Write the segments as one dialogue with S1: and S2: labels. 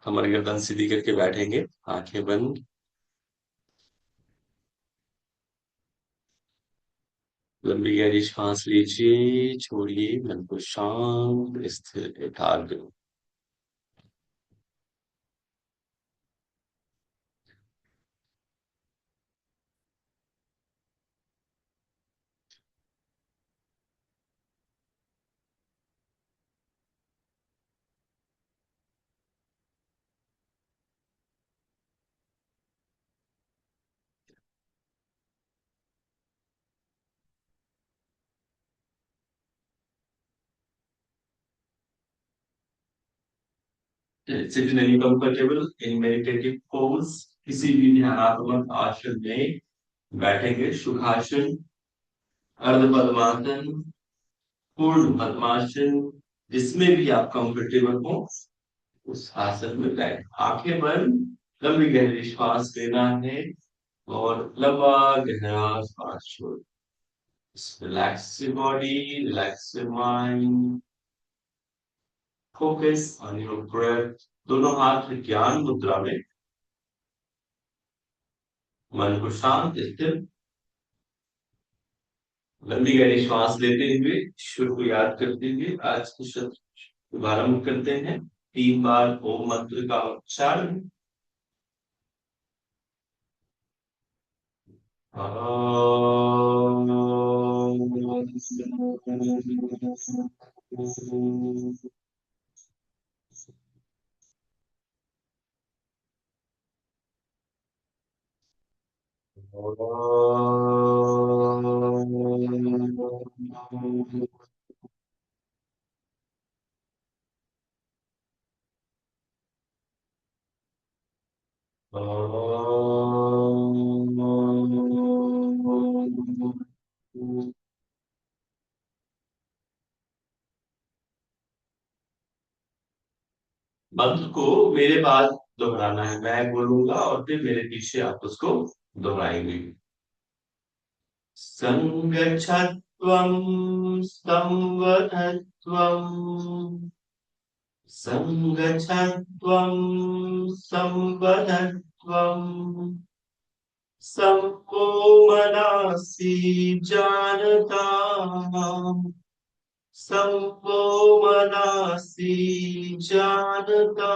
S1: हमारी गर्दन सीधी करके बैठेंगे, आंखें बंद। लंबी गहरी सांस लीजिए, छोड़िए, मन को शांत स्थिर एकाग्र। Sit in any comfortable in meditative pose, किसी भी ध्यानात्मक आसन में बैठेंगे। सुखासन, अर्ध पद्मासन, पूर्ण पद्मासन, जिसमें भी आप कंफर्टेबल हो उस आसन में बैठ, आंखें बंद। लंबी गहरी श्वास लेना है और लंबा गहरा श्वास छोड़। Relax your body, relax your mind, focus on your breath. दोनों हाथ ज्ञान मुद्रा में, मन को शांत स्थिर। लंबी गहरी श्वास लेते हुए ईश्वर को याद करते हुए आज के शब्द शुभारंभ करते हैं। 3 बार ओम मंत्र का उच्चारण। मंत्र को मेरे बाद दोहराना है, मैं बोलूंगा और फिर मेरे पीछे आप उसको दोहराएंगे। संगच्छध्वं संवदध्वं, संगच्छध्वं संवदध्वं, सबको मनासि जानता, सबको मनासि जानता।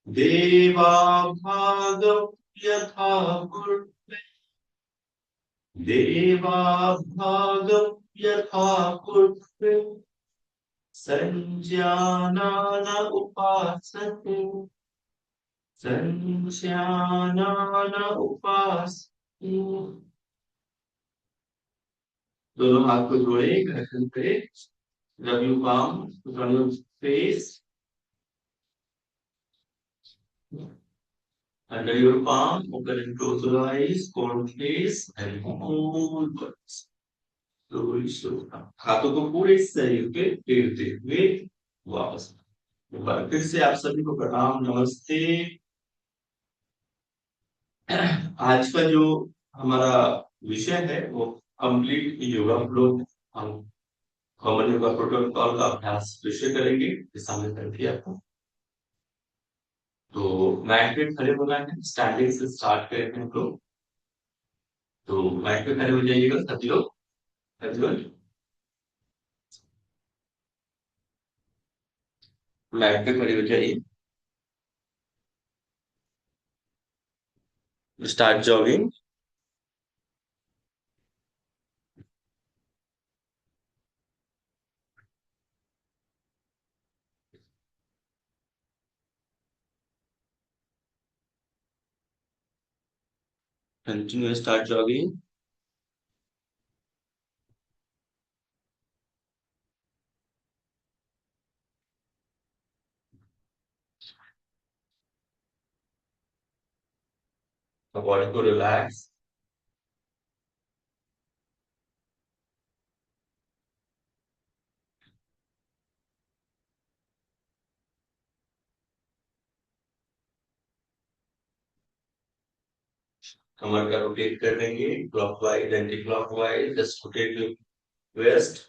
S1: देवा भागं यथा कुर्वे, देवा भागं यथा कुर्वे, संजानान उपासते, संजानान उपासते। दोनों हाथ को जोड़े, गर्दन पे, rub your palm in front of your face, under your palm, open and close your eyes, cold face, and hold words. slowly slowly हाथों को पूरे शरीर पे फेरते हुए वापस। एक बार फिर से आप सभी को प्रणाम, नमस्ते। आज का जो हमारा विषय है वो कंप्लीट योगा फ्लो। हम कॉमन योगा प्रोटोकॉल का अभ्यास विषय करेंगे, इस सामने कर दिया आपको। तो मैट पे खड़े होना है, स्टैंडिंग से स्टार्ट करेंगे हम लोग। तो मैट पे खड़े हो जाइएगा सभी लोग, एवरीवन। मैट पे खड़े हो जाइए, start jogging. Continue, start jogging. Body को रिलैक्स। कमर का रोटेट कर देंगे, clockwise anti clockwise, just rotate waist.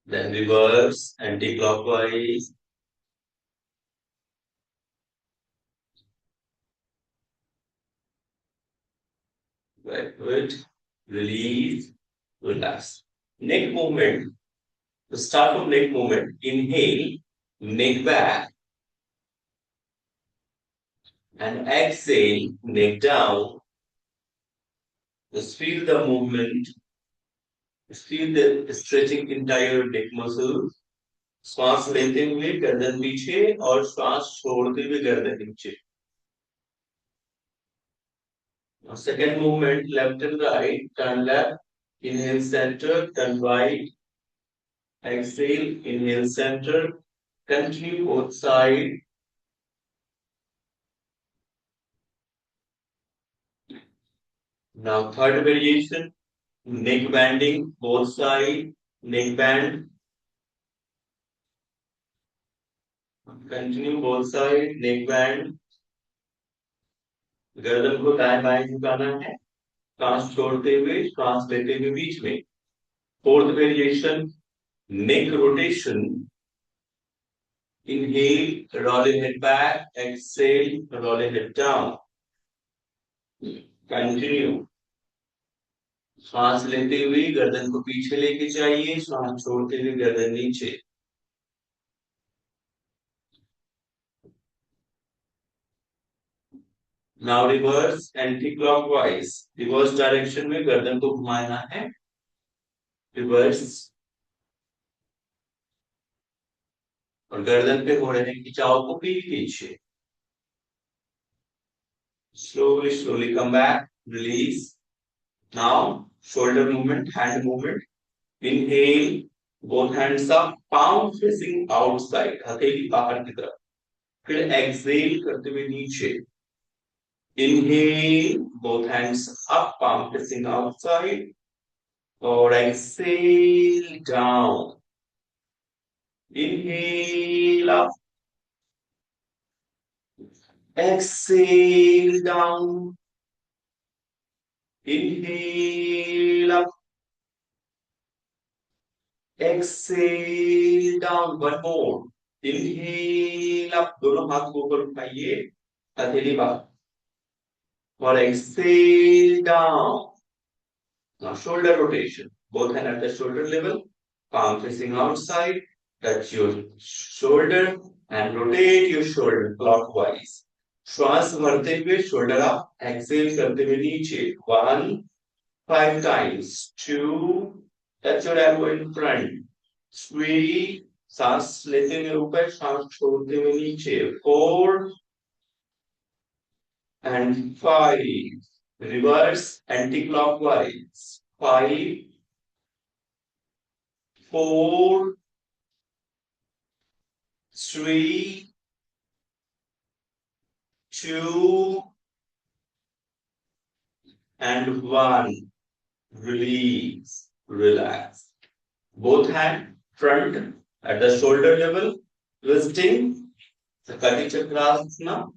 S1: Then reverse, anti-clockwise. Backward, release, relax. Neck movement. To start from neck movement, inhale, neck back, and exhale, neck down. Just feel the movement. Just feel the stretching entire neck muscle. श्वास लेते हुए गर्दन पीछे और श्वास छोड़ते हुए गर्दन नीचे. Second movement, left and right, turn left, inhale center, turn right, exhale, inhale center, continue both side. Now third variation, neck bending, both side, neck bend, continue both side, neck bend. गर्दन को दाएं बाएं झुकाना है, सांस छोड़ते हुए सांस लेते हुए बीच में. Fourth variation, neck rotation. Inhale, roll your head back. Exhale, roll your head down. Continue. सांस लेते हुए गर्दन को पीछे लेके जाइए, सांस छोड़ते हुए गर्दन नीचे. Now reverse, anti-clockwise. Reverse direction में गर्दन को घुमाना है. Reverse. और गर्दन पे हो रहे खिंचाव को भी पीछे. Slowly, slowly come back. Release. Now shoulder movement, hand movement. Inhale, both hands up, palm facing outside, हथेली बाहर की तरफ. फिर exhale करते हुए नीचे. Inhale, both hands up, palm facing outside, और exhale down. Inhale up, exhale down. Inhale up, exhale down. One more. Inhale up, दोनों हाथ को ऊपर उठाइए, हथेली बाहर, और exhale down. Now shoulder rotation. Both hands at the shoulder level, palm facing outside. Touch your shoulder and rotate your shoulder clockwise. श्वास भरते हुए shoulder up, exhale करते हुए नीचे. 1, 5 times. 2, touch your elbow in front. 3, सांस लेते हुए ऊपर, सांस छोड़ते हुए नीचे. 4 and 5. Reverse anti-clockwise. 5, 4, 3, 2, and 1. Release, relax. Both hands front at the shoulder level, twisting. Sakati Chakrasana.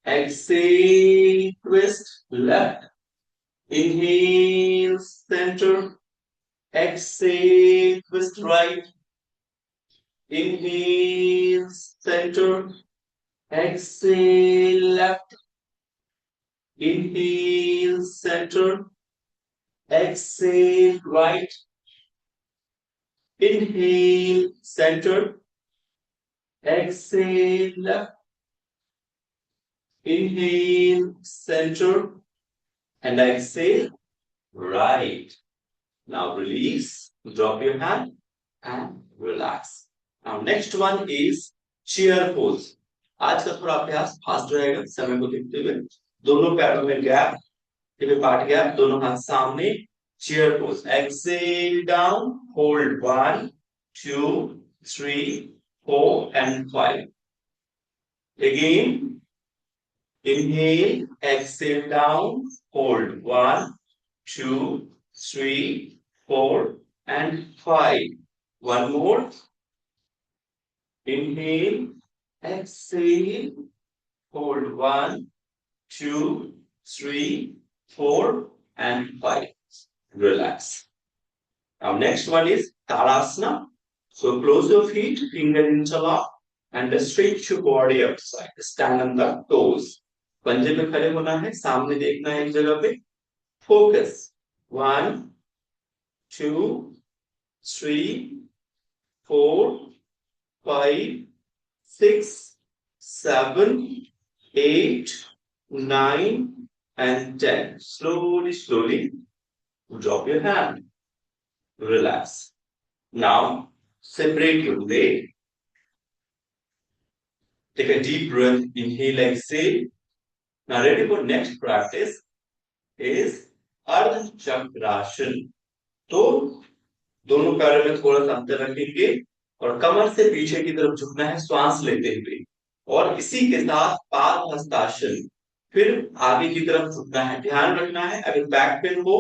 S1: Exhale, twist left. Inhale, center. Exhale, twist right. Inhale, center. Exhale, left. Inhale, center. Exhale, right. Inhale, center. Exhale, left. Inhale, center. And exhale, right. Now release, drop your hand and relax. Now next one is chair pose. आज का थोड़ा अभ्यास fast रहेगा समय को देखते हुए. दोनों पैरों में गैप, पार्ट गैप, दोनों हाथ सामने. Chair pose. Exhale down, hold 1, 2, 3, 4 and 5. Again, inhale, exhale down, hold 1, 2, 3, 4 and 5. One more. Inhale, exhale, hold 1, 2, 3, 4 and 5. Relax. Now next one is Tadasana. So close your feet, finger interlock, and stretch your body outside. Stand on the toes. पंजे पे खड़े होना है, सामने देखना है एक जगह पे. Focus. 1, 2, 3, 4, 5, 6, 7, 8, 9, and 10. Slowly, slowly drop your hand. Relax. Now, separate your leg. Take a deep breath. Inhale, exhale. Now, ready for next practice is Ardha Chakrasana. तो दोनों पैरों में थोड़ा सा अंतर रखेंगे और कमर से पीछे की तरफ झुकना है श्वास लेते हुए. और इसी के साथ पाद हस्तासन. फिर आगे की तरफ झुकना है. ध्यान रखना है, अगर बैक पेन हो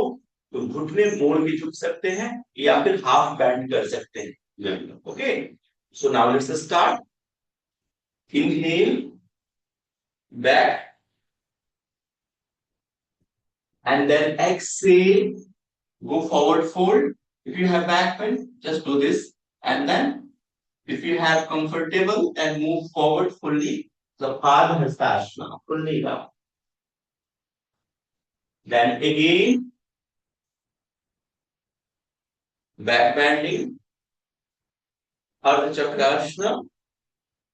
S1: तो घुटने मोड़ के झुक सकते हैं या फिर हाफ बैंड कर सकते हैं. Okay, so now let's start. Inhale, back, and then exhale, go forward fold. If you have back pain, just do this. And then, if you have comfortable, then move forward fully. The Pada Hastasana, fully down. Then again, back bending, Ardha Chakrasana.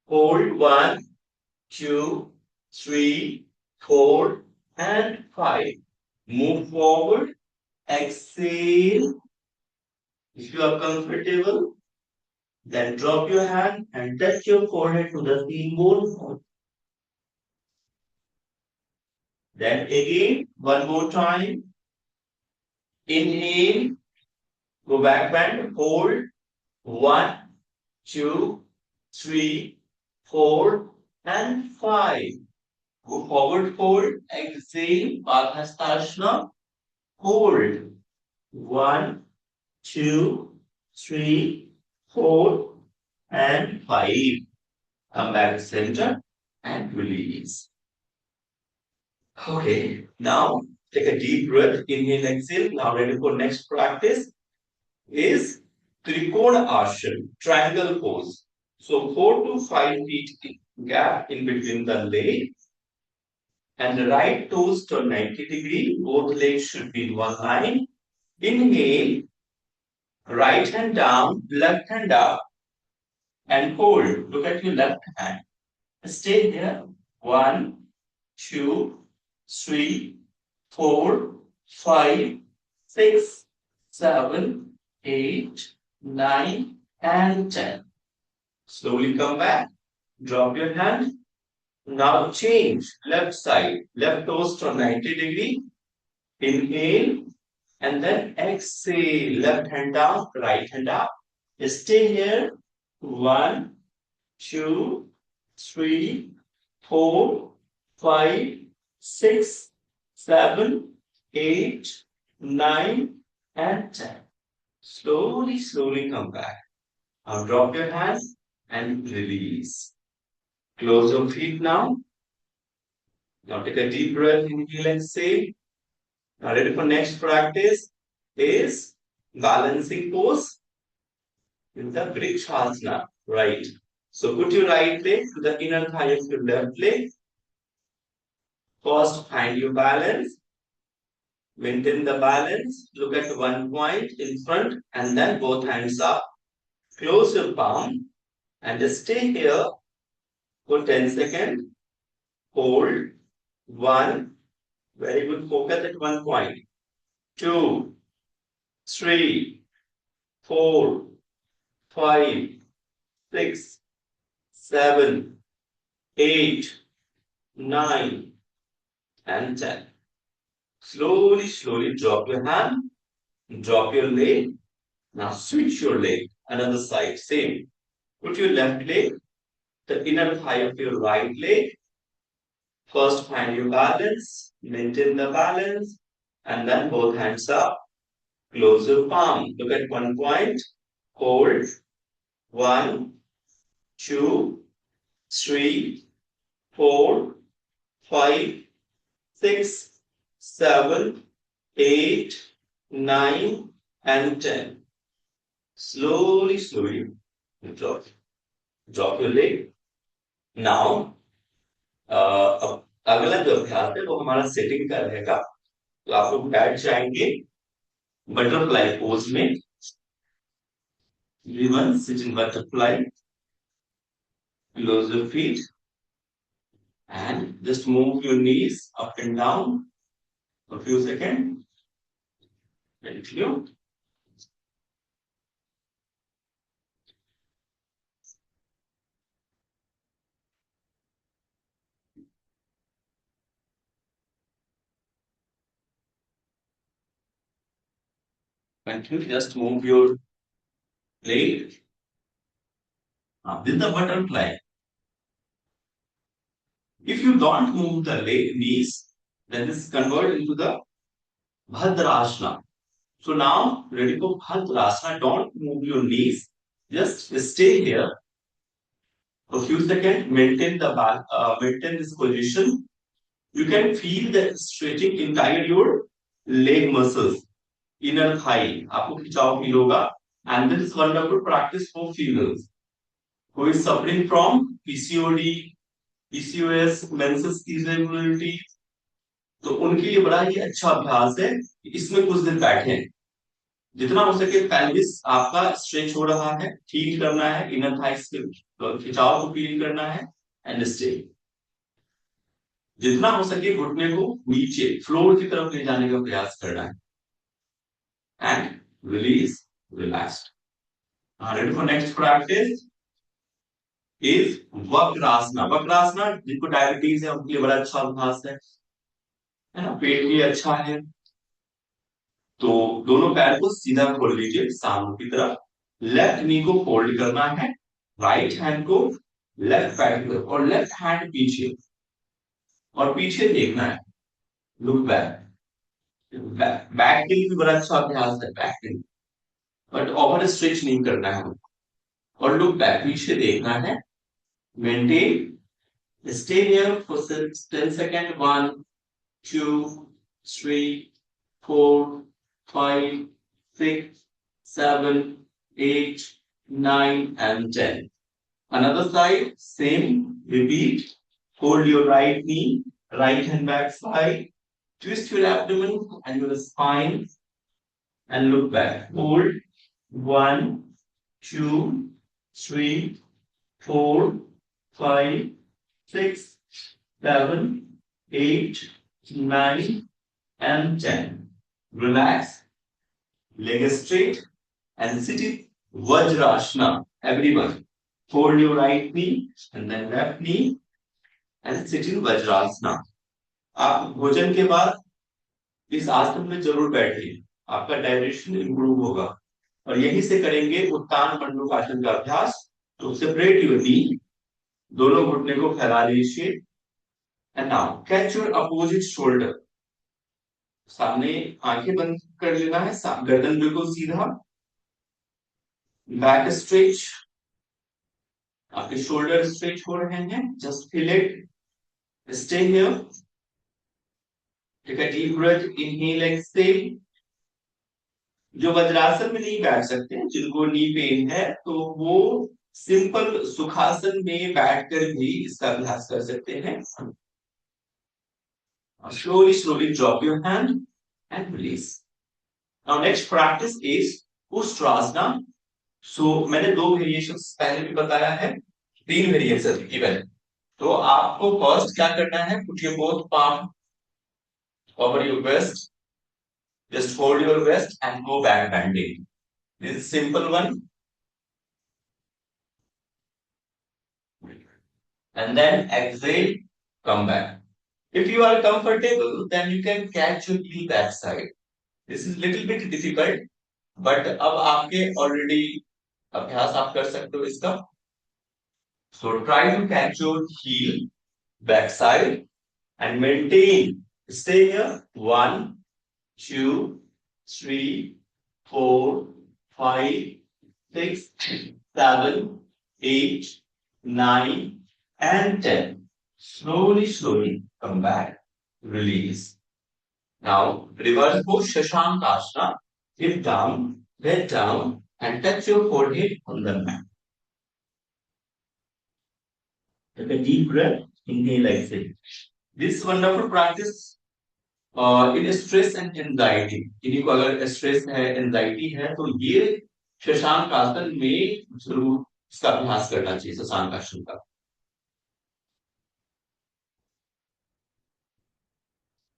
S1: Hold 1, 2, 3, 4, and 5. Move forward. Exhale. If you are comfortable, then drop your hand and touch your forehead to the seam bone. Then again, one more time. Inhale. Go back bend. Hold. 1, 2, 3, 4, and 5. Go forward fold. Exhale. Padhastasana. Hold. 1, 2, 3, 4, and 5. Come back to center and release. Okay, now take a deep breath. Inhale, exhale. Now ready for next practice is Trikona Asana, triangle pose. So 4 to 5 feet gap in between the leg. And the right toes turn 90 degrees. Both legs should be in one line. Inhale, right hand down, left hand up, and hold. Look at your left hand. Stay there. 1, 2, 3, 4, 5, 6, 7, 8, 9, and 10. Slowly come back. Drop your hand. Now change. Left side. Left toes to 90 degree. Inhale. And then exhale. Left hand down. Right hand up. Stay here. 1, 2, 3, 4, 5, 6, 7, 8, 9, and 10. Slowly, slowly come back. Now drop your hands and release. Close your feet now. Now take a deep breath, inhale and exhale. Now ready for next practice is balancing pose with the Vrikshasana. Right. So put your right leg to the inner thigh of your left leg. First, find your balance. Maintain the balance. Look at one point in front and then both hands up. Close your palm and stay here for 10 seconds. Hold. 1. Very good. Focus at one point. 2, 3, 4, 5, 6, 7, 8, 9, and 10. Slowly, slowly drop your hand, drop your leg. Now switch your leg, another side, same. Put your left leg, the inner thigh of your right leg. First find your balance, maintain the balance, and then both hands up. Close your palm, look at one point, hold. 1, 2, 3, 4, 5, 6, 7, 8, 9, and 10. Slowly, slowly Drop, drop your leg. Now, अब अगला जो अभ्यास है वो हमारा setting का रहेगा। तो आप लोग बैठ जाएंगे बटरफ्लाई पोज में। Everyone sit in butterfly. Close your feet and just move your knees up and down for a few seconds. Continue. Continue. Just move your leg. This is the butterfly. If you don't move the leg, knees, then this convert into the Bhadrasana. So now, ready for Bhadrasana. Don't move your knees. Just stay here for a few seconds. Maintain the back. Maintain this position. You can feel the stretching entire your leg muscles, inner thigh. आपको खिंचाव feel होगा. And this is wonderful practice for females who is suffering from PCOD, PCOS, menses irregularity. तो उनके लिए बड़ा ही अच्छा अभ्यास है. इसमें कुछ दिन बैठे, जितना हो सके पेल्विस आपका स्ट्रेच हो रहा है, फील करना है इनर थाइस के खिंचाव को फील करना है. And stay. जितना हो सके घुटने को नीचे फ्लोर की तरफ ले जाने का प्रयास करना है. And release, relaxed. Ready for next practice is वक्रासना. वक्रासना जिनको डायबिटीज है उनके लिए बड़ा अच्छा अभ्यास है ना. पेट भी अच्छा है. तो दोनों पैर को सीधा खोल लीजिए सामने की तरफ. लेफ्ट नी को फोल्ड करना है. राइट हैंड को लेफ्ट पैर की तरफ और लेफ्ट हैंड पीछे और पीछे देखना है. Look back. बैक के लिए भी बड़ा अच्छा अभ्यास है. बैक के लिए बट ओवर स्ट्रेच नहीं करना है. और लुक बैक, पीछे देखना है. Maintain. Stay here for 10 seconds. 1, 2, 3, 4, 5, 6, 7, 8, 9, and 10. Another side, same. Repeat. Hold your right knee, right hand back side. Twist your abdomen and your spine and look back. Hold. 1, 2, 3, 4, 5, 6, 7, 8, 9, and 10. Relax, leg straight, and sit in Vajrasana. Everyone, hold your right knee and then left knee and sit in Vajrasana. आप भोजन के बाद इस आसन में जरूर बैठिए. आपका डाइजेशन इंप्रूव होगा. और यहीं से करेंगे उत्तान मंडूकासन का अभ्यास. तो सेपरेट योर नी. दोनों घुटने को फैला लीजिए. And now catch your opposite shoulder. सामने आंखें बंद कर लेना है. गर्दन बिल्कुल सीधा. Back stretch. आपके शोल्डर स्ट्रेच हो रहे हैं. Just feel it. Stay here. Take a deep breath. Inhale, exhale. जो वज्रासन में नहीं बैठ सकते, जिनको नी पेन है, तो वो सिंपल सुखासन में बैठकर भी इसका अभ्यास कर सकते हैं. Slowly, slowly drop your hand and release. Now next practice is Ustrasana. So मैंने 2 वेरिएशंस पहले भी बताया है. 3 वेरिएशन इवन. तो आपको फर्स्ट क्या करना है? Put your both palm over your waist. Just hold your waist and go back bending. This is simple one. And then exhale, come back. If you are comfortable, then you can catch your knee backside. This is little bit difficult, but अब आपके already अभ्यास आप कर सकते हो इसका. So try to catch your heel backside and maintain. Stay here. 1, 2, 3, 4, 5, 6, 7, 8, 9, and 10. Slowly, slowly come back. Release. Now reverse pose Shashankasana. Hip down, head down, and touch your forehead on the mat. Take a deep breath, inhale, exhale. This wonderful practice in stress and anxiety, इन्हीं को अगर stress है anxiety है तो ये शशांक आसन में जरूर इसका अभ्यास करना चाहिए, शशांक आसन का।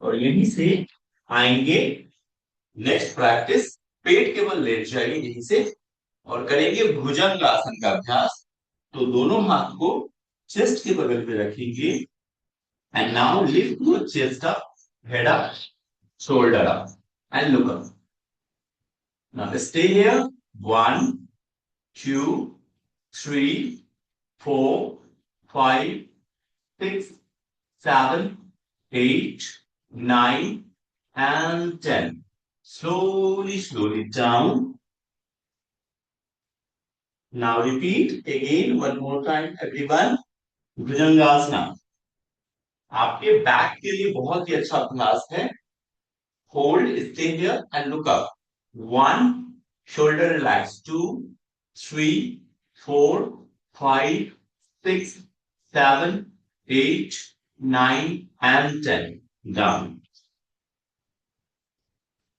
S1: और यहीं से आएंगे नेक्स्ट प्रैक्टिस, पेट केवल लेट जाइए यहीं से और करेंगे भुजंग आसन का अभ्यास। तो दोनों हाथ को चेस्ट के बगल पे रखेंगे and now lift your chest up, head up, shoulder up and look up. Now stay here. 1, 2, 3, 4, 5, 6, 7, 8, 9 and 10. Slowly, slowly down. Now repeat again one more time everyone. Bhujangasana आपके बैक के लिए बहुत ही अच्छा अभ्यास है। Hold, stay here and look up. 1, shoulder relax. 2, 3, 4, 5, 6, 7, 8, 9 and 10. Down.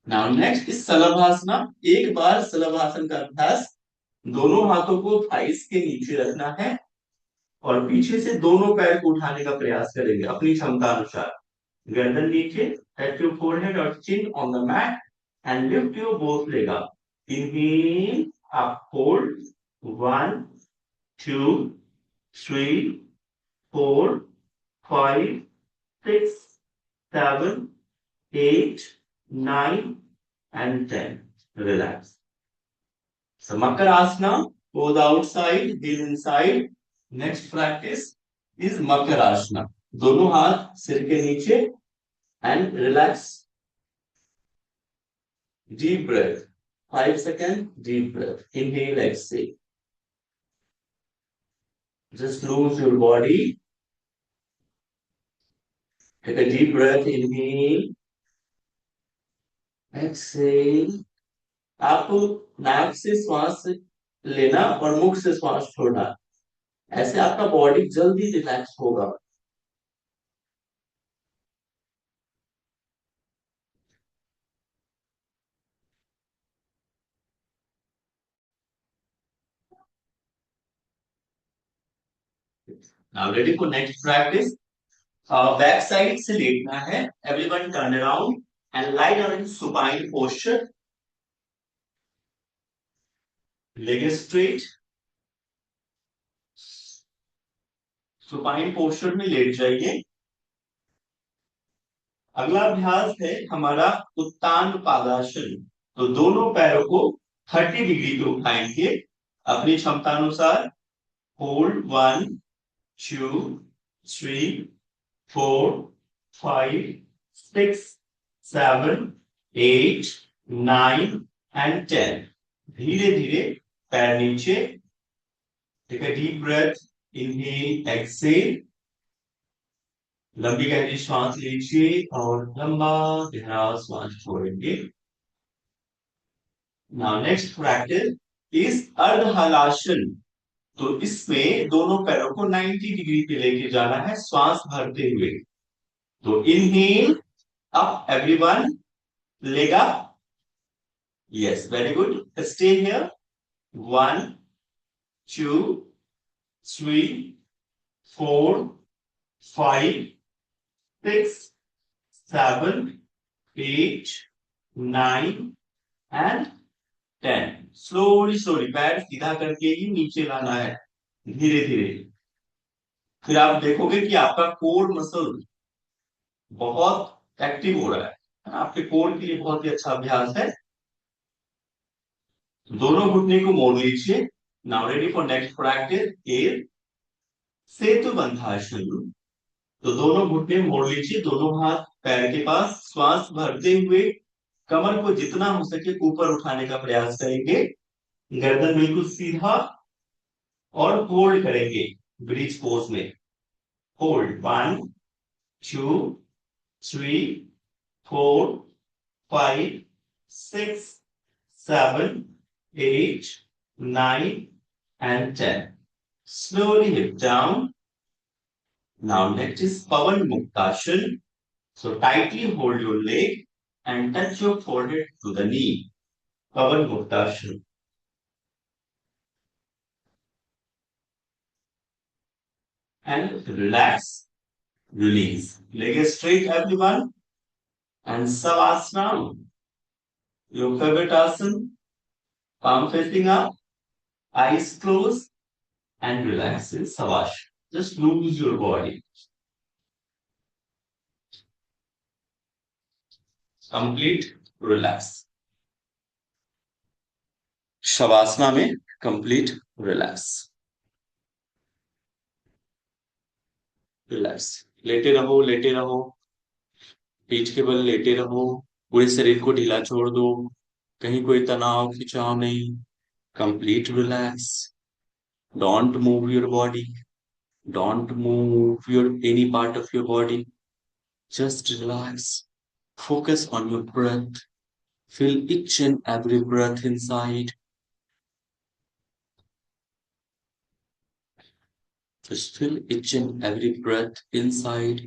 S1: Now next is salabhasana. एक बार सलभासन का अभ्यास, दोनों हाथों को थाइस के नीचे रखना है और पीछे से दोनों पैर को उठाने का प्रयास करेंगे अपनी क्षमता अनुसार। गर्दन नीचे, touch your forehead or chin on the mat and lift your both leg up. Inhale, up, hold. 1, 2, 3, 4, 5, 6, 7, 8, 9 and 10. Relax. So Makarasana, pose outside, heel inside. Next practice is Makarasana. दोनों हाथ सिर के नीचे and relax. Deep breath. 5 seconds, deep breath. Inhale, exhale. Just lose your body. Take a deep breath. Inhale, exhale. आपको नाक से श्वास लेना और मुख से श्वास छोड़ना, ऐसे आपका बॉडी जल्दी रिलैक्स होगा। Now ready for next practice. Back side से लेटना है। Everyone turn around and lie down in supine posture. Leg straight. Supine posture में लेट जाइए। अगला अभ्यास है हमारा उत्तान पादासन। तो दोनों पैरों को 30 डिग्री पे उठाएंगे अपनी क्षमता अनुसार। Hold 1, 2, 3, 4, 5, 6, 7, 8, 9 and 10. धीरे धीरे पैर नीचे। Take a deep breath, inhale, exhale. लंबी गहरी श्वास लीजिए और लंबा गहरा श्वास छोड़ेंगे। नाउ नेक्स्ट प्रैक्टिस इज अर्ध हलासन। तो इसमें दोनों पैरों को 90 डिग्री पे लेके जाना है श्वास भरते हुए। तो inhale up everyone, leg up. Yes, very good. Stay here. 1, 2, 3, 4, 5, 6, 7, 8, 9 and 10. Slowly slowly पैर सीधा करके ही नीचे लाना है, धीरे धीरे। फिर आप देखोगे कि आपका कोर मसल बहुत एक्टिव हो रहा है। आपके कोर के लिए बहुत ही अच्छा अभ्यास है। दोनों घुटने को मोड़ लीजिए। Now ready for next practice is Setu Bandhasana. तो दोनों घुटने मोड़ लीजिए, दोनों हाथ पैर के पास, श्वास भरते हुए कमर को जितना हो सके ऊपर उठाने का प्रयास करेंगे। गर्दन बिल्कुल सीधा और होल्ड करेंगे ब्रिज पोज में। Hold 1, 2, 3, 4, 5, 6, 7, 8, 9 and 10. Slowly hip down. Now next is Pavan Muktasana. So tightly hold your leg and touch your forehead to the knee. Pavan Muktasana. And relax, release. Leg straight, everyone. And Savasana. Your favorite asana. Palm facing up, eyes closed, and relax in Savasana. Just lose your body. Complete relax. शवासना में complete relax. Relax, लेटे रहो, लेटे रहो, पीठ के बल लेटे रहो, पूरे शरीर को ढीला छोड़ दो, कहीं कोई तनाव खिंचाव नहीं। Complete relax. Don't move your body, don't move your any part of your body, just relax. Focus on your breath, feel each and every breath inside. Just feel each and every breath inside.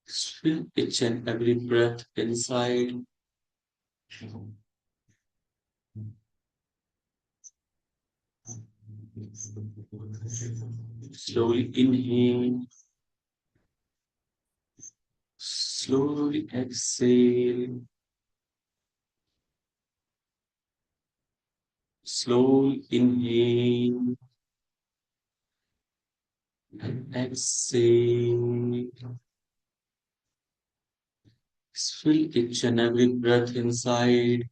S1: Just feel each and every breath inside. Slowly inhale. Slowly exhale. Slowly inhale and exhale. Feel each and every breath inside.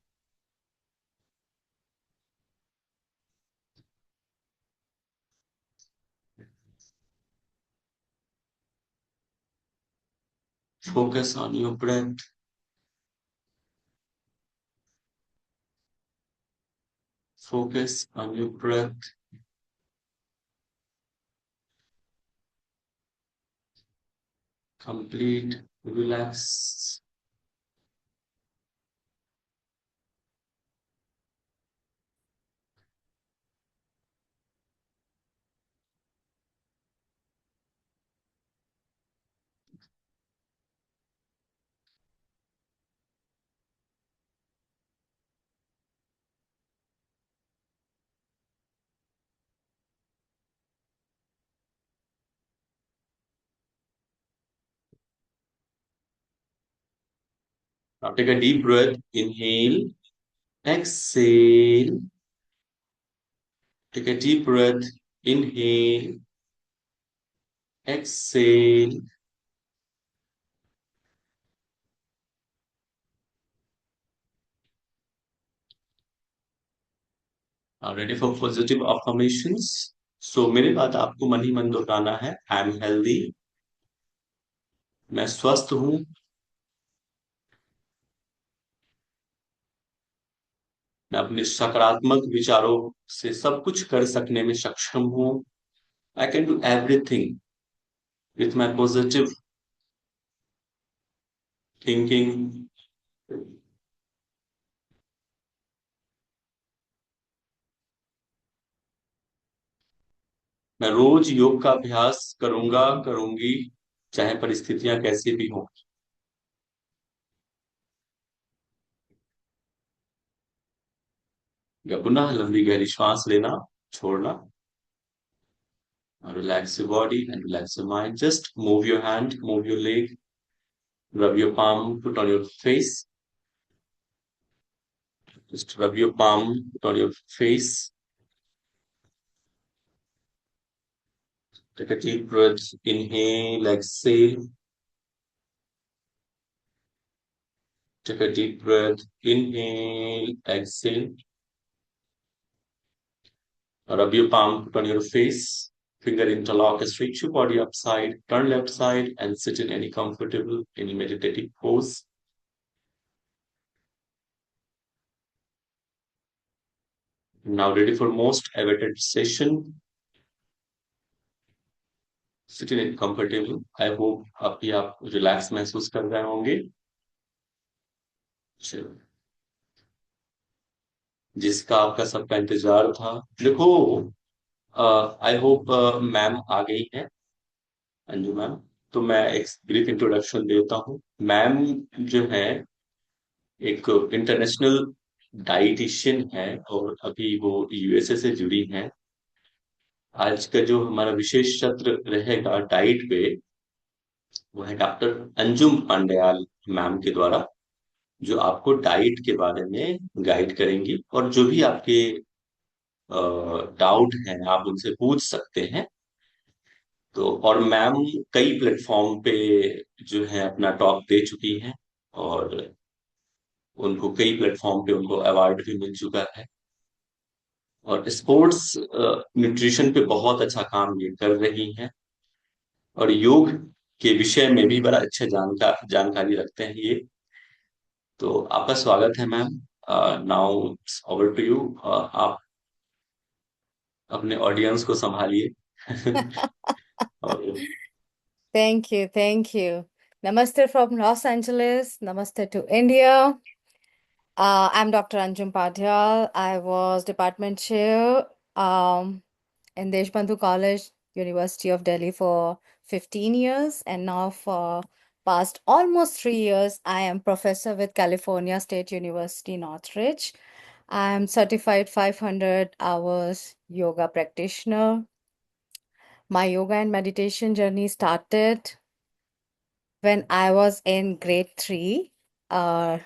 S1: Focus on your breath. Focus on your breath. Complete relax. Now take a deep breath. Inhale. Exhale. Take a deep breath. Inhale. Exhale. Now ready for positive affirmations. So मेरे बाद आपको मन ही मन दोहराना है, I am healthy, मैं स्वस्थ हूँ, मैं अपने सकारात्मक विचारों से सब कुछ कर सकने में सक्षम हूँ। I can do everything with my positive thinking. मैं रोज योग का अभ्यास करूंगा, करूंगी, चाहे परिस्थितियां कैसी भी हों। या पुनः लंबी गहरी श्वास लेना, छोड़ना। Relax your body and relax your mind. Just move your hand, move your leg, rub your palm, put on your face. Just rub your palm, put on your face. Take a deep breath. Inhale, exhale. Take a deep breath. Inhale, exhale. Rub your palm, put on your face. Finger interlock, stretch your body upside, turn left side, and sit in any comfortable, any meditative pose. Now ready for most awaited session. Sit in it comfortable. I hope अभी आप relax महसूस कर रहे होंगे। चलो जिसका आपका सबका इंतजार था। देखो, आई होप मैम आ गई है, अंजू मैम। तो मैं एक ब्रीफ इंट्रोडक्शन देता हूँ। मैम जो है एक इंटरनेशनल डाइटिशियन है, और अभी वो यूएसए से जुड़ी हैं। आज का जो हमारा विशेष सत्र रहेगा डाइट पे, वो है डॉक्टर अंजुम पांड्याल मैम के द्वारा, जो आपको डाइट के बारे में गाइड करेंगी, और जो भी आपके डाउट हैं आप उनसे पूछ सकते हैं। तो और मैम कई प्लेटफॉर्म पे जो है अपना टॉक दे चुकी हैं, और उनको कई प्लेटफॉर्म पे उनको अवार्ड भी मिल चुका है, और स्पोर्ट्स न्यूट्रिशन पे बहुत अच्छा काम ये कर रही हैं, और योग के विषय में भी बड़ा अच्छा जानकारी रखते हैं ये। तो आपका स्वागत है ma'am. Now over to you. आप अपने ऑडियंस को संभालिए। और
S2: Thank you, thank you. Namaste from Los Angeles. Namaste to India. I'm Dr. Anjum Padhyal. I was department chair in Deshbandhu College, University of Delhi for 15 years, and now for past almost 3 years, I am professor with California State University, Northridge. I am certified 500 hours yoga practitioner. My yoga and meditation journey started when I was in grade 3 और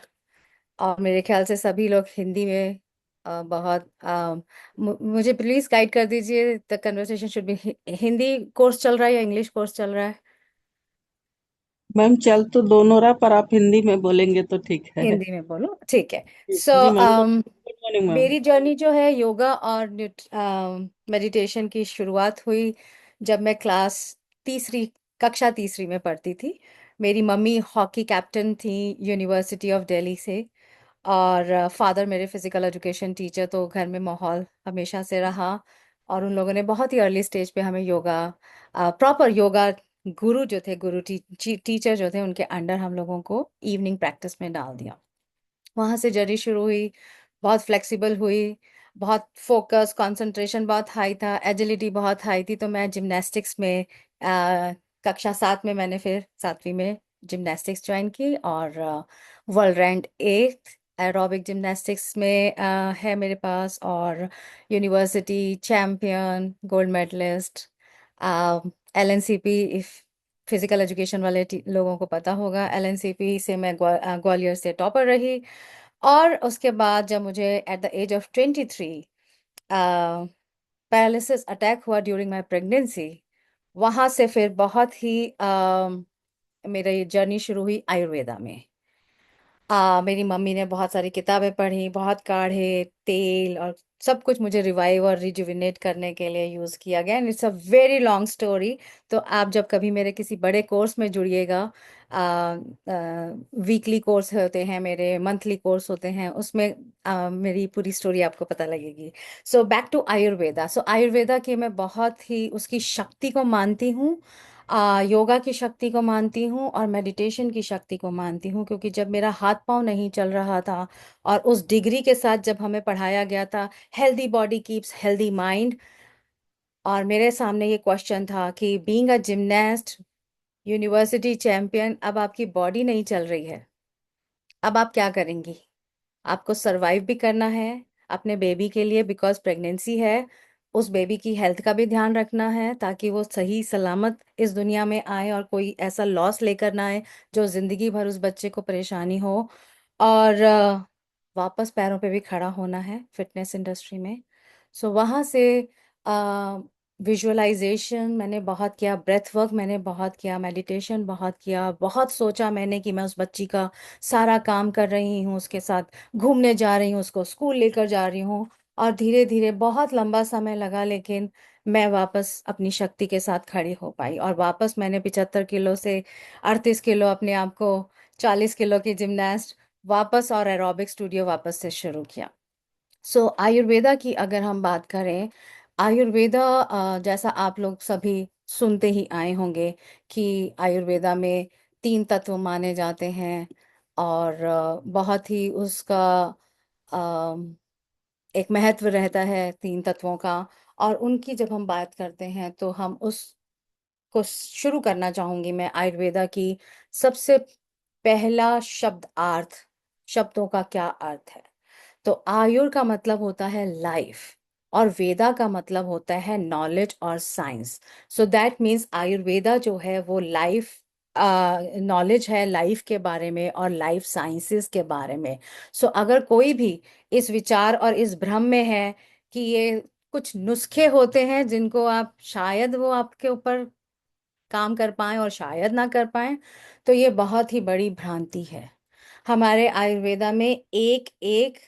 S2: मेरे ख्याल से सभी लोग हिंदी में बहुत मुझे please guide कर दीजिए। The conversation should be Hindi course चल रहा है या इंग्लिश कोर्स चल रहा है?
S3: मैम चल तो दोनों रहा, पर आप हिंदी में बोलेंगे तो ठीक है।
S2: हिंदी में बोलो, ठीक है। सो
S3: जी मैम, गुड मॉर्निंग मैम।
S2: मेरी जर्नी जो है योगा और मेडिटेशन की शुरुआत हुई जब मैं कक्षा तीसरी में पढ़ती थी। मेरी मम्मी हॉकी कैप्टन थी यूनिवर्सिटी ऑफ दिल्ली से, और फादर मेरे फिजिकल एजुकेशन टीचर। तो घर में माहौल हमेशा से रहा, और उन लोगों ने बहुत ही अर्ली स्टेज पे हमें योगा, प्रॉपर योगा गुरु जो थे, टीचर जो थे, उनके अंडर हम लोगों को इवनिंग प्रैक्टिस में डाल दिया। वहां से जर्नी शुरू हुई, बहुत फ्लेक्सिबल हुई, बहुत फोकस कंसंट्रेशन बहुत हाई था, एजिलिटी बहुत हाई थी। तो मैं जिम्नास्टिक्स में कक्षा 7 में मैंने फिर 7वीं में जिम्नास्टिक्स ज्वाइन की, और वर्ल्ड रैंक 8 एरोबिक जिम्नास्टिक्स में है मेरे पास, और university champion, gold medalist, LNCP. If physical education वाले लोगों को पता होगा, एलएनसीपी से मैं ग्वालियर से टॉपर रही। और उसके बाद जब मुझे at the age of 23 paralysis attack हुआ ड्यूरिंग माय प्रेगनेंसी, वहां से फिर बहुत ही मेरा ये जर्नी शुरू हुई आयुर्वेदा में। मेरी मम्मी ने बहुत सारी किताबें पढ़ी, बहुत काढ़े, तेल और सब कुछ मुझे रिवाइव और रिजुविनेट करने के लिए यूज़ किया गया। And it's a very long story. तो आप जब कभी मेरे किसी बड़े कोर्स में जुड़िएगा, वीकली कोर्स होते हैं मेरे, मंथली कोर्स होते हैं, उसमें मेरी पूरी स्टोरी आपको पता लगेगी। So back to Ayurveda. So Ayurveda की मैं बहुत ही उसकी शक्ति को मानती हूँ, योगा की शक्ति को मानती हूँ, और मेडिटेशन की शक्ति को मानती हूँ। क्योंकि जब मेरा हाथ पांव नहीं चल रहा था, और उस डिग्री के साथ जब हमें पढ़ाया गया था healthy body keeps healthy mind, और मेरे सामने ये क्वेश्चन था कि being a gymnast, university champion, अब आपकी बॉडी नहीं चल रही है, अब आप क्या करेंगी? आपको सरवाइव भी करना है अपने बेबी के लिए, बिकॉज प्रेगनेंसी है। उस बेबी की हेल्थ का भी ध्यान रखना है ताकि वो सही सलामत इस दुनिया में आए, और कोई ऐसा लॉस लेकर ना आए जो जिंदगी भर उस बच्चे को परेशानी हो। और वापस पैरों पे भी खड़ा होना है फिटनेस इंडस्ट्री में। सो वहाँ से विजुअलाइजेशन मैंने बहुत किया, ब्रेथ वर्क मैंने बहुत किया, मेडिटेशन बहुत किया, बहुत सोचा मैंने कि मैं उस बच्ची का सारा काम कर रही हूँ, उसके साथ घूमने जा रही हूँ, उसको स्कूल लेकर जा रही हूँ। और धीरे धीरे बहुत लंबा समय लगा, लेकिन मैं वापस अपनी शक्ति के साथ खड़ी हो पाई, और वापस मैंने 75 किलो से 38 किलो, अपने आप को 40 किलो की जिमनास्ट वापस, और एरोबिक स्टूडियो वापस से शुरू किया। सो आयुर्वेदा की अगर हम बात करें, आयुर्वेदा जैसा आप लोग सभी सुनते ही आए होंगे कि आयुर्वेदा में 3 तत्व माने जाते हैं, और बहुत ही उसका एक महत्व रहता है तीन तत्वों का। और उनकी जब हम बात करते हैं तो हम उस को शुरू करना चाहूंगी मैं आयुर्वेदा की। सबसे पहला शब्द अर्थ, शब्दों का क्या अर्थ है? तो आयुर का मतलब होता है लाइफ, और वेदा का मतलब होता है नॉलेज और science. So that means Ayurveda जो है वो लाइफ नॉलेज है लाइफ के बारे में और लाइफ साइंसेस के बारे में। सो अगर कोई भी इस विचार और इस भ्रम में है कि ये कुछ नुस्खे होते हैं जिनको आप शायद वो आपके ऊपर काम कर पाए और शायद ना कर पाए, तो ये बहुत ही बड़ी भ्रांति है। हमारे आयुर्वेदा में एक एक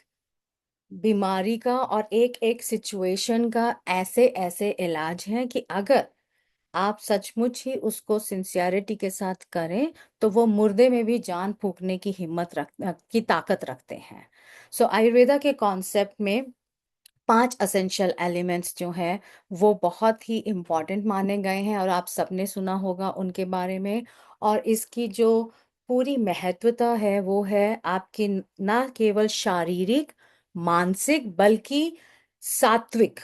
S2: बीमारी का और एक एक सिचुएशन का ऐसे ऐसे इलाज हैं कि अगर आप सचमुच ही उसको सिंसियरिटी के साथ करें तो वो मुर्दे में भी जान फूंकने की हिम्मत की ताकत रखते हैं। सो आयुर्वेदा के कॉन्सेप्ट में 5 असेंशियल एलिमेंट्स जो हैं वो बहुत ही इम्पॉर्टेंट माने गए हैं, और आप सबने सुना होगा उनके बारे में। और इसकी जो पूरी महत्वता है वो है आपकी ना केवल शारीरिक मानसिक बल्कि सात्विक,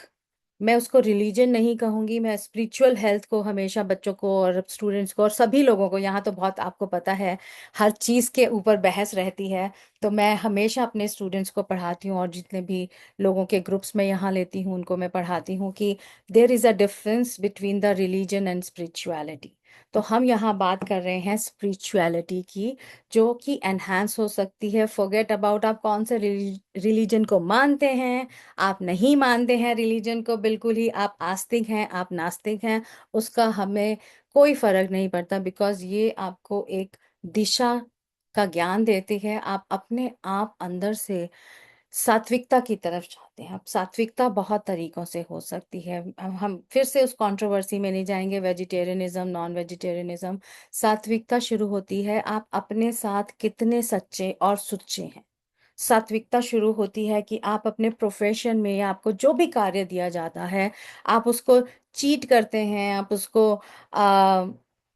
S2: मैं उसको रिलीजन नहीं कहूंगी, मैं स्पिरिचुअल हेल्थ को हमेशा बच्चों को और स्टूडेंट्स को और सभी लोगों को, यहाँ तो बहुत आपको पता है हर चीज़ के ऊपर बहस रहती है। तो मैं हमेशा अपने स्टूडेंट्स को पढ़ाती हूँ और जितने भी लोगों के ग्रुप्स में यहाँ लेती हूँ उनको मैं पढ़ाती हूँ कि there is a difference between the religion and spirituality. तो हम यहाँ बात कर रहे हैं स्पिरिचुअलिटी की, जो कि एनहांस हो सकती है। फॉरगेट अबाउट आप कौन से रिलीजन को मानते हैं, आप नहीं मानते हैं रिलीजन को बिल्कुल ही, आप आस्तिक हैं आप नास्तिक हैं, उसका हमें कोई फर्क नहीं पड़ता। बिकॉज ये आपको एक दिशा का ज्ञान देती है। आप अपने आप अंदर से सात्विकता की तरफ जाते हैं। अब सात्विकता बहुत तरीकों से हो सकती है, अब हम फिर से उस कंट्रोवर्सी में नहीं जाएंगे, वेजिटेरियनिज्म नॉन वेजिटेरियनिज्म। सात्विकता शुरू होती है आप अपने साथ कितने सच्चे और सुच्चे हैं। सात्विकता शुरू होती है कि आप अपने प्रोफेशन में या आपको जो भी कार्य दिया जाता है आप उसको चीट करते हैं, आप उसको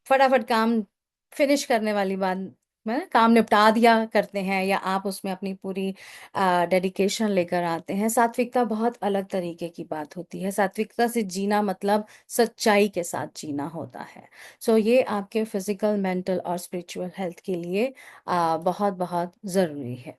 S2: फटाफट काम फिनिश करने वाली बात में काम निपटा दिया करते हैं, या आप उसमें अपनी पूरी डेडिकेशन लेकर आते हैं। सात्विकता बहुत अलग तरीके की बात होती है। सात्विकता से जीना मतलब सच्चाई के साथ जीना होता है। सो ये आपके फिजिकल मेंटल और स्पिरिचुअल हेल्थ के लिए बहुत बहुत ज़रूरी है।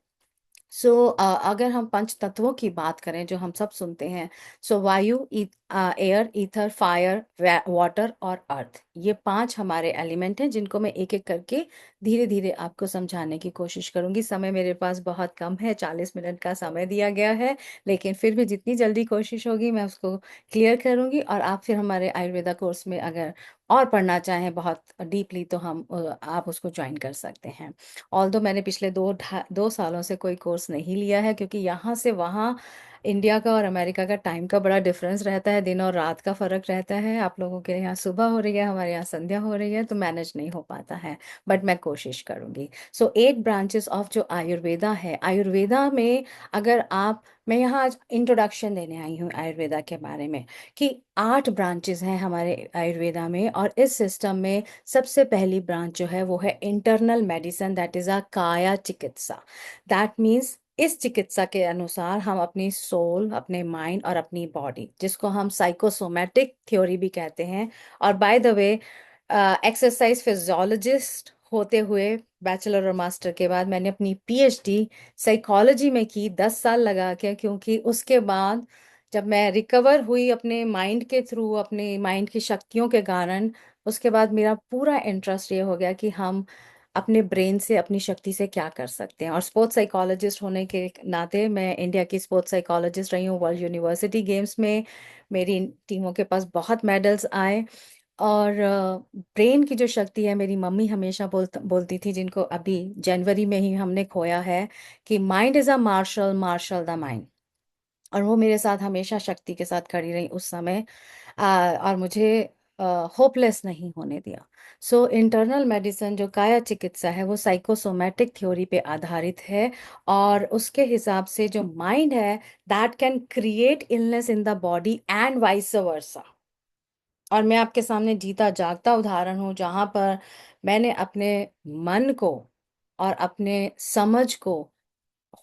S2: सो अगर हम पंच तत्वों की बात करें जो हम सब सुनते हैं, सो वायु, एयर, ईथर, फायर, वाटर और अर्थ, ये 5 हमारे एलिमेंट हैं जिनको मैं एक एक करके धीरे धीरे आपको समझाने की कोशिश करूंगी। समय मेरे पास बहुत कम है, 40 मिनट का समय दिया गया है, लेकिन फिर भी जितनी जल्दी कोशिश होगी मैं उसको क्लियर करूंगी। और आप फिर हमारे आयुर्वेदा कोर्स में अगर और पढ़ना चाहें बहुत डीपली तो आप उसको ज्वाइन कर सकते हैं। ऑल्दो मैंने पिछले 2 सालों से कोई कोर्स नहीं लिया है, क्योंकि यहाँ से वहाँ इंडिया का और अमेरिका का टाइम का बड़ा डिफरेंस रहता है, दिन और रात का फर्क रहता है। आप लोगों के यहाँ सुबह हो रही है, हमारे यहाँ संध्या हो रही है, तो मैनेज नहीं हो पाता है, बट मैं कोशिश करूंगी। सो 8 ब्रांचेस ऑफ जो आयुर्वेदा है, आयुर्वेदा में अगर आप, मैं यहाँ आज इंट्रोडक्शन देने आई हूँ आयुर्वेदा के बारे में, कि 8 ब्रांचेस हैं हमारे आयुर्वेदा में। और इस सिस्टम में सबसे पहली ब्रांच जो है वो है इंटरनल मेडिसिन, दैट इज अ काया चिकित्सा। दैट मीन्स इस चिकित्सा के अनुसार हम अपनी सोल, अपने माइंड और अपनी बॉडी, जिसको हम साइकोसोमैटिक थ्योरी भी कहते हैं। और by the way exercise physiologist होते हुए बैचलर और मास्टर के बाद मैंने अपनी पीएचडी साइकोलॉजी में की 10 साल लगा के, क्योंकि उसके बाद जब मैं रिकवर हुई अपने माइंड के थ्रू, अपने माइंड की शक्तियों के कारण, उसके बाद मेरा पूरा इंटरेस्ट ये हो गया कि हम अपने ब्रेन से, अपनी शक्ति से क्या कर सकते हैं। और स्पोर्ट्स साइकोलॉजिस्ट होने के नाते मैं इंडिया की स्पोर्ट्स साइकोलॉजिस्ट रही हूँ। वर्ल्ड यूनिवर्सिटी गेम्स में मेरी टीमों के पास बहुत मेडल्स आए। और ब्रेन की जो शक्ति है, मेरी मम्मी हमेशा बोलती थी, जिनको अभी जनवरी में ही हमने खोया है, कि mind is a marshal, marshal the mind. और वो मेरे साथ हमेशा शक्ति के साथ खड़ी रही उस समय, और मुझे होपलेस नहीं होने दिया। सो इंटरनल मेडिसिन जो काया चिकित्सा है वो साइकोसोमैटिक थ्योरी पे आधारित है। और उसके हिसाब से जो माइंड है that can create illness in the body and vice versa. और मैं आपके सामने जीता जागता उदाहरण हूँ, जहां पर मैंने अपने मन को और अपने समझ को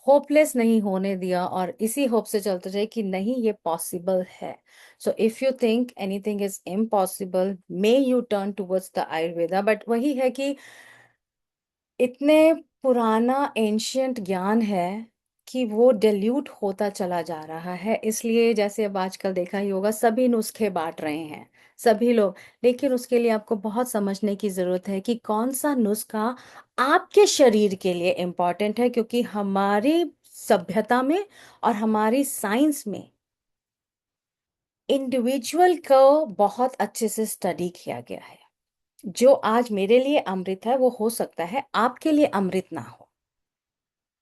S2: होपलेस नहीं होने दिया और इसी होप से चलते रहे कि नहीं ये पॉसिबल है। So if you think anything is impossible may U turn towards the Ayurveda. But वही है कि इतने पुराना एंशियंट ज्ञान है कि वो डिल्यूट होता चला जा रहा है, इसलिए जैसे अब आजकल देखा ही होगा सभी नुस्खे बांट रहे हैं सभी लोग। लेकिन उसके लिए आपको बहुत समझने की जरूरत है कि कौन सा नुस्खा आपके शरीर के लिए इम्पोर्टेंट है, क्योंकि हमारी सभ्यता में और हमारी साइंस में इंडिविजुअल को बहुत अच्छे से स्टडी किया गया है। जो आज मेरे लिए अमृत है वो हो सकता है आपके लिए अमृत ना हो।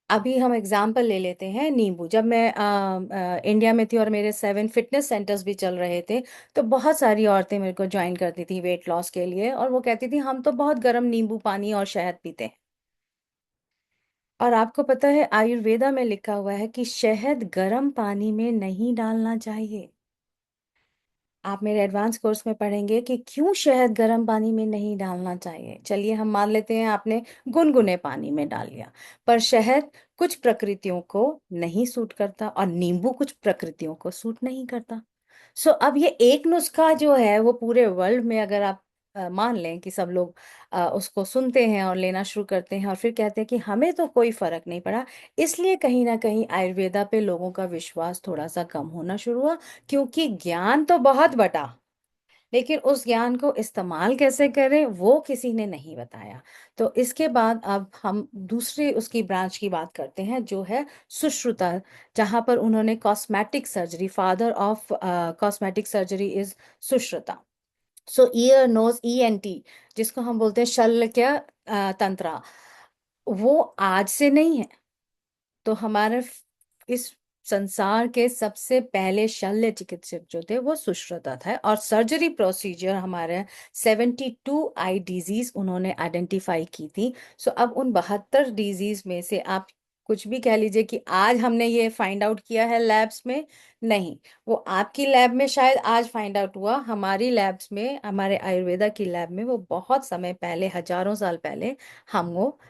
S2: अभी हम एग्जाम्पल ले लेते हैं नींबू। जब मैं इंडिया में थी और मेरे 7 फिटनेस सेंटर्स भी चल रहे थे, तो बहुत सारी औरतें मेरे को ज्वाइन करती थी वेट लॉस के लिए, और वो कहती थी हम तो बहुत गर्म नींबू पानी और शहद पीते हैं। और आपको पता है आयुर्वेदा में लिखा हुआ है कि शहद गर्म पानी में नहीं डालना चाहिए। आप मेरे एडवांस कोर्स में पढ़ेंगे कि क्यों शहद गर्म पानी में नहीं डालना चाहिए। चलिए हम मान लेते हैं आपने गुनगुने पानी में डाल लिया, पर शहद कुछ प्रकृतियों को नहीं सूट करता और नींबू कुछ प्रकृतियों को सूट नहीं करता। सो अब ये एक नुस्खा जो है वो पूरे वर्ल्ड में अगर आप मान लें कि सब लोग उसको सुनते हैं और लेना शुरू करते हैं और फिर कहते हैं कि हमें तो कोई फर्क नहीं पड़ा, इसलिए कहीं ना कहीं आयुर्वेदा पे लोगों का विश्वास थोड़ा सा कम होना शुरू हुआ। क्योंकि ज्ञान तो बहुत बटा, लेकिन उस ज्ञान को इस्तेमाल कैसे करें वो किसी ने नहीं बताया। तो इसके बाद अब हम दूसरी उसकी ब्रांच की बात करते हैं जो है सुश्रुता, जहां पर उन्होंने cosmetic surgery, father of cosmetic surgery is Sushruta. So ear nose ENT, जिसको हम बोलते हैं शल्य तंत्रा, वो आज से नहीं है। तो हमारे इस संसार के सबसे पहले शल्य चिकित्सक जो थे वो सुश्रुता था, और सर्जरी प्रोसीजर हमारे 72 आई डिजीज उन्होंने आइडेंटिफाई की थी। सो अब उन 72 डिजीज में से आप कुछ भी कह लीजिए कि आज हमने ये फाइंड आउट किया है लैब्स में, नहीं, वो आपकी लैब में शायद आज फाइंड आउट हुआ, हमारी लैब्स में, हमारे आयुर्वेदा की लैब में वो बहुत समय पहले, हजारों साल पहले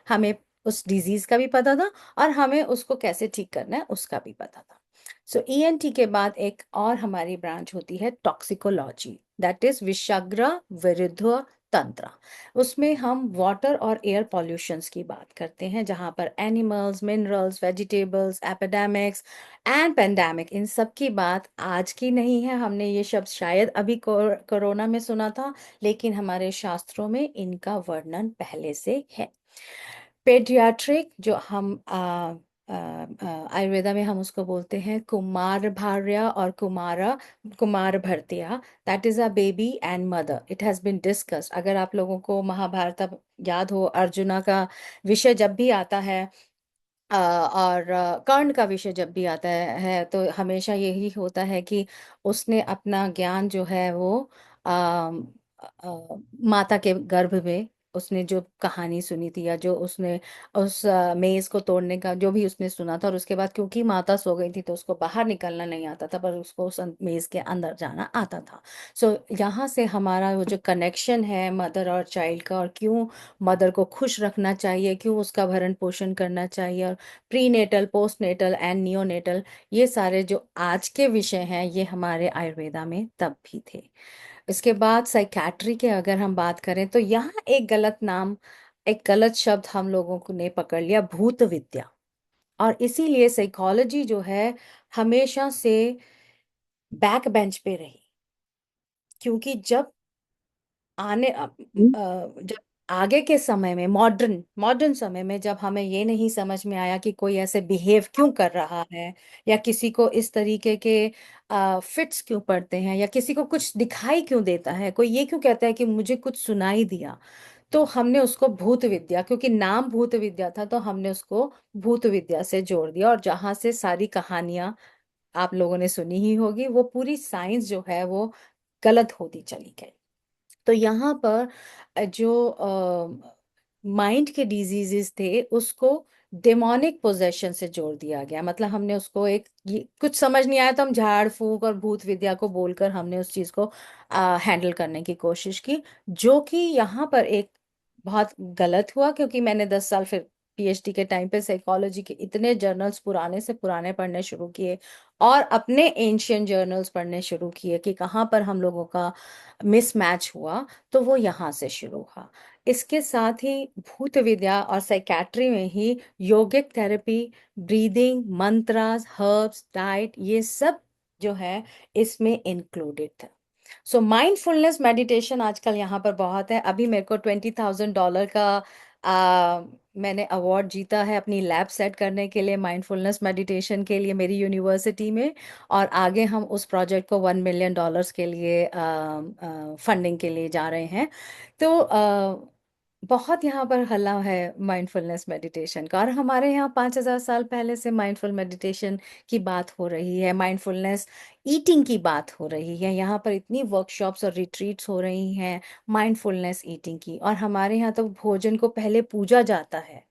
S2: हमें उस डिजीज का भी पता था और हमें उसको कैसे ठीक करना है उसका भी पता था। सो ईएनटी के बाद एक और हमारी ब्रांच होती है टॉक्सिकोलॉजी, दैट इज विषाग्र विरुद्ध तंत्र। उसमें हम वाटर और एयर पॉल्यूशंस की बात करते हैं, जहां पर animals, minerals, vegetables, epidemics and pandemic, इन सब की बात आज की नहीं है। हमने ये शब्द शायद अभी कोरोना में सुना था, लेकिन हमारे शास्त्रों में इनका वर्णन पहले से है। पेडियाट्रिक, जो हम आयुर्वेदा में हम उसको बोलते हैं कुमार भार्या और कुमार भर्तिया, that is a baby and mother, it has been discussed. अगर आप लोगों को महाभारत अब याद हो, अर्जुना का विषय जब भी आता है और कर्ण का विषय जब भी आता है तो हमेशा यही होता है कि उसने अपना ज्ञान जो है वो माता के गर्भ में उसने जो कहानी सुनी थी, या जो उसने उस मेज को तोड़ने का जो भी उसने सुना था, और उसके बाद क्योंकि माता सो गई थी तो उसको बाहर निकलना नहीं आता था, पर उसको उस मेज के अंदर जाना आता था। सो यहाँ से हमारा वो जो कनेक्शन है मदर और चाइल्ड का, और क्यों मदर को खुश रखना चाहिए, क्यों उसका भरण पोषण करना चाहिए, और prenatal, postnatal and neonatal, ये सारे जो आज के विषय हैं ये हमारे आयुर्वेदा में तब भी थे। इसके बाद साइकैट्री के अगर हम बात करें तो यहाँ एक गलत नाम, एक गलत शब्द हम लोगों को ने पकड़ लिया, भूत विद्या। और इसीलिए साइकोलॉजी जो है हमेशा से बैक बेंच पे रही, क्योंकि जब जब आगे के समय में, मॉडर्न मॉडर्न समय में, जब हमें ये नहीं समझ में आया कि कोई ऐसे बिहेव क्यों कर रहा है, या किसी को इस तरीके के फिट्स क्यों पड़ते हैं, या किसी को कुछ दिखाई क्यों देता है, कोई ये क्यों कहता है कि मुझे कुछ सुनाई दिया, तो हमने उसको भूत विद्या, क्योंकि नाम भूत विद्या था तो हमने उसको भूत विद्या से जोड़ दिया, और जहां से सारी कहानियां आप लोगों ने सुनी ही होगी, वो पूरी साइंस जो है वो गलत होती चली गई। तो यहाँ पर जो माइंड के डिजीजेस थे उसको डेमोनिक पोजेशन से जोड़ दिया गया, मतलब हमने उसको एक, कुछ समझ नहीं आया तो हम झाड़ फूक और भूत विद्या को बोलकर हमने उस चीज को हैंडल करने की कोशिश की, जो कि यहाँ पर एक बहुत गलत हुआ, क्योंकि मैंने 10 साल फिर पीएचडी के टाइम पे साइकोलॉजी के इतने जर्नल्स पुराने से पुराने पढ़ने शुरू किए और अपने एंशियंट जर्नल्स पढ़ने शुरू किए कि कहाँ पर हम लोगों का मिसमैच हुआ, तो वो यहाँ से शुरू हुआ। इसके साथ ही भूत विद्या और साइकेट्री में ही योगिक therapy, breathing, mantras, herbs, diet, ये सब जो है इसमें इंक्लूडेड था। सो माइंडफुलनेस मेडिटेशन आजकल यहाँ पर बहुत है। अभी मेरे को $20,000 का मैंने अवार्ड जीता है अपनी लैब सेट करने के लिए, माइंडफुलनेस मेडिटेशन के लिए मेरी यूनिवर्सिटी में। और आगे हम उस प्रोजेक्ट को $1 million के लिए फंडिंग के लिए जा रहे हैं। तो बहुत यहाँ पर हल्ला है माइंडफुलनेस मेडिटेशन का। और हमारे यहाँ 5,000 साल पहले से माइंडफुल मेडिटेशन की बात हो रही है, माइंडफुलनेस ईटिंग की बात हो रही है। यहाँ पर इतनी वर्कशॉप्स और रिट्रीट्स हो रही हैं माइंडफुलनेस ईटिंग की। और हमारे यहाँ तो भोजन को पहले पूजा जाता है।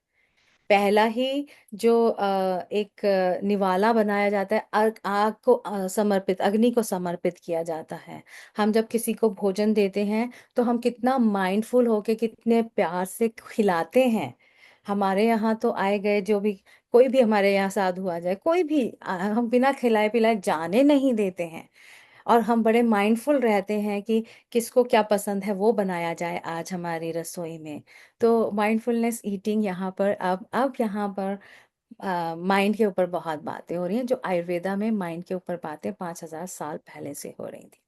S2: पहला ही जो एक निवाला बनाया जाता है, आग आग को समर्पित, अग्नि को समर्पित किया जाता है। हम जब किसी को भोजन देते हैं तो हम कितना माइंडफुल होके कितने प्यार से खिलाते हैं। हमारे यहाँ तो आए गए जो भी, कोई भी हमारे यहाँ साधु आ जाए, कोई भी हम बिना खिलाए पिलाए जाने नहीं देते हैं। और हम बड़े माइंडफुल रहते हैं कि किसको क्या पसंद है वो बनाया जाए आज हमारी रसोई में। तो माइंडफुलनेस ईटिंग यहाँ पर अब यहाँ पर माइंड के ऊपर बहुत बातें हो रही हैं, जो आयुर्वेदा में माइंड के ऊपर बातें 5,000 साल पहले से हो रही थी।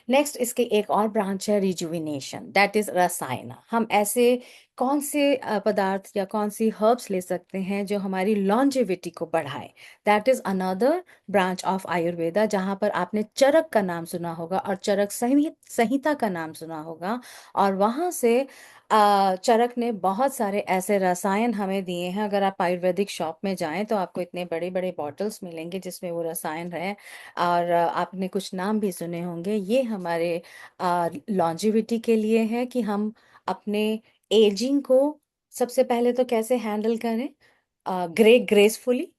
S2: नेक्स्ट इसके एक और ब्रांच है रिजुविनेशन, दैट इज रसायन। हम ऐसे कौन से पदार्थ या कौन सी हर्ब्स ले सकते हैं जो हमारी लॉन्जेविटी को बढ़ाए, that is another branch of Ayurveda. जहाँ पर आपने चरक का नाम सुना होगा और चरक संहिता का नाम सुना होगा। और वहाँ से चरक ने बहुत सारे ऐसे रसायन हमें दिए हैं। अगर आप आयुर्वेदिक शॉप में जाएं तो आपको इतने बड़े बड़े बॉटल्स मिलेंगे जिसमें वो रसायन है। और आपने कुछ नाम भी सुने होंगे। ये हमारे लॉन्जिविटी के लिए है कि हम अपने एजिंग को सबसे पहले तो कैसे हैंडल करें ग्रेसफुली।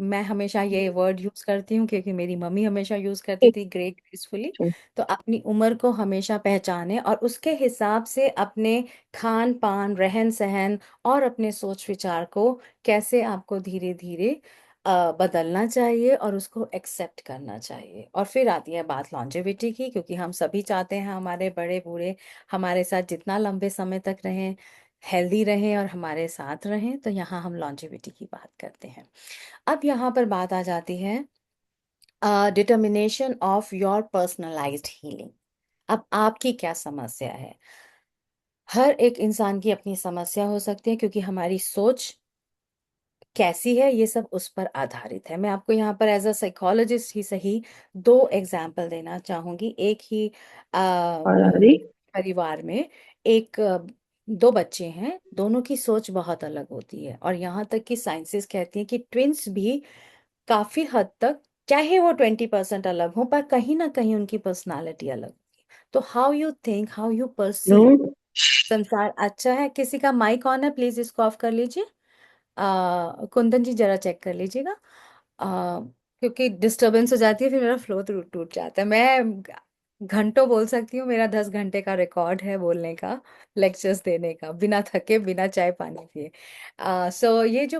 S2: मैं हमेशा ये वर्ड यूज करती हूँ क्योंकि मेरी मम्मी हमेशा यूज करती थी ग्रेसफुली। तो अपनी उम्र को हमेशा पहचाने और उसके हिसाब से अपने खान पान, रहन सहन और अपने सोच विचार को कैसे आपको धीरे धीरे बदलना चाहिए और उसको एक्सेप्ट करना चाहिए। और फिर आती है बात लॉन्जेविटी की, क्योंकि हम सभी चाहते हैं हमारे बड़े बूढ़े हमारे साथ जितना लंबे समय तक रहें, हेल्दी रहें और हमारे साथ रहें। तो यहाँ हम लॉन्जेविटी की बात करते हैं। अब यहाँ पर बात आ जाती है determination of your personalised healing. अब आपकी क्या समस्या है? हर एक इंसान की अपनी समस्या हो सकती है, क्योंकि हमारी सोच कैसी है ये सब उस पर आधारित है। मैं आपको यहाँ पर एज अ साइकोलॉजिस्ट ही सही दो एग्जाम्पल देना चाहूंगी। एक ही परिवार में एक दो बच्चे हैं, दोनों की सोच बहुत अलग होती है। और यहाँ तक कि साइंसेस कहती हैं कि ट्विंस भी काफी हद तक, चाहे वो 20% अलग हो, पर कहीं ना कहीं उनकी पर्सनालिटी अलग होगी। तो how you think, how you perceive संसार अच्छा है। किसी का माइक ऑन है, प्लीज इसको ऑफ कर लीजिए। कुंदन जी जरा चेक कर लीजिएगा। क्योंकि डिस्टरबेंस हो जाती है, फिर मेरा फ्लो टूट टूट जाता है। मैं घंटों बोल सकती हूँ, मेरा 10 घंटे का रिकॉर्ड है बोलने का, लेक्चर्स देने का, बिना थके बिना चाय पानी पिए। सो ये जो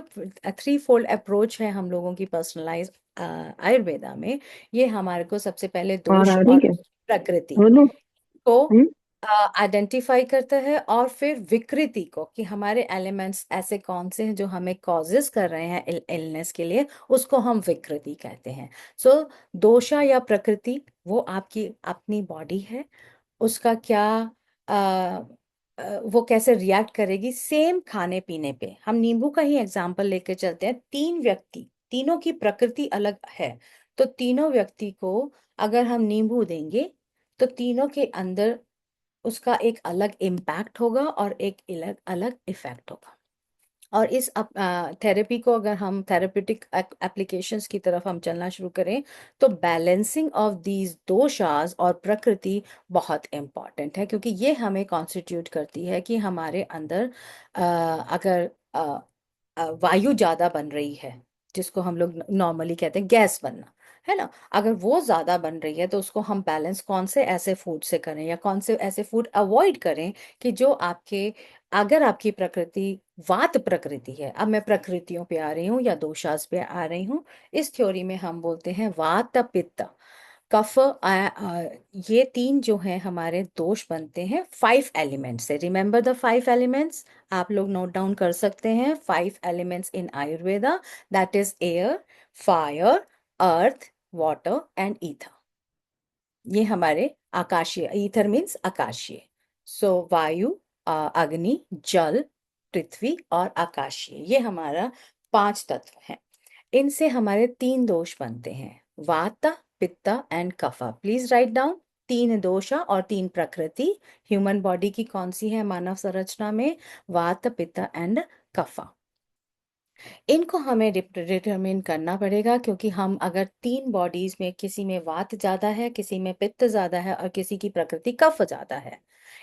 S2: 3 fold अप्रोच है हम लोगों की पर्सनलाइज आयुर्वेदा में, ये हमारे को सबसे पहले दोष और प्रकृति को आइडेंटिफाई करता है, और फिर विकृति को, कि हमारे एलिमेंट्स ऐसे कौन से हैं जो हमें कॉजेस कर रहे हैं इलनेस के लिए, उसको हम विकृति कहते हैं। सो दोषा या प्रकृति वो आपकी अपनी बॉडी है, उसका क्या आ, वो कैसे रिएक्ट करेगी सेम खाने पीने पे। हम नींबू का ही एग्जांपल लेके चलते हैं। 3 व्यक्ति, तीनों की प्रकृति अलग है, तो तीनों व्यक्ति को अगर हम नींबू देंगे तो तीनों के अंदर उसका एक अलग इम्पैक्ट होगा और एक अलग अलग इफेक्ट होगा। और इस थेरेपी को अगर हम थेरेप्यूटिक एप्लीकेशंस की तरफ हम चलना शुरू करें, तो बैलेंसिंग ऑफ दीज दोषास और प्रकृति बहुत इम्पॉर्टेंट है, क्योंकि ये हमें कॉन्स्टिट्यूट करती है कि हमारे अंदर अगर वायु ज़्यादा बन रही है, जिसको हम लोग नॉर्मली कहते हैं गैस बनना, है ना। अगर वो ज्यादा बन रही है तो उसको हम बैलेंस कौन से ऐसे फूड से करें या कौन से ऐसे फूड अवॉइड करें कि जो आपके, अगर आपकी प्रकृति वात प्रकृति है, अब मैं प्रकृतियों पे आ रही हूँ या दोषास पे आ रही हूँ, इस थ्योरी में हम बोलते हैं वात पित्त कफ ये तीन जो हैं हमारे दोष बनते हैं 5 एलिमेंट्स से। रिमेंबर द 5 एलिमेंट्स, आप लोग नोट डाउन कर सकते हैं। 5 elements in Ayurveda, that is air, fire, earth, water and ether. ये हमारे आकाशीय, ईथर मीन्स आकाशीय। सो वायु, अग्नि, जल, पृथ्वी और आकाशीय, ये हमारा 5 तत्व हैं। इनसे हमारे 3 दोष बनते हैं, vata, pitta and kapha. Please write down. 3 दोष और 3 प्रकृति ह्यूमन बॉडी की कौन सी है मानव संरचना में? वात, पित्त एंड कफा। इनको हमें डिटरमिन करना पड़ेगा, क्योंकि हम अगर 3 बॉडीज में, किसी में वात ज्यादा है, किसी में पित्त ज्यादा है और किसी की प्रकृति कफ ज्यादा है,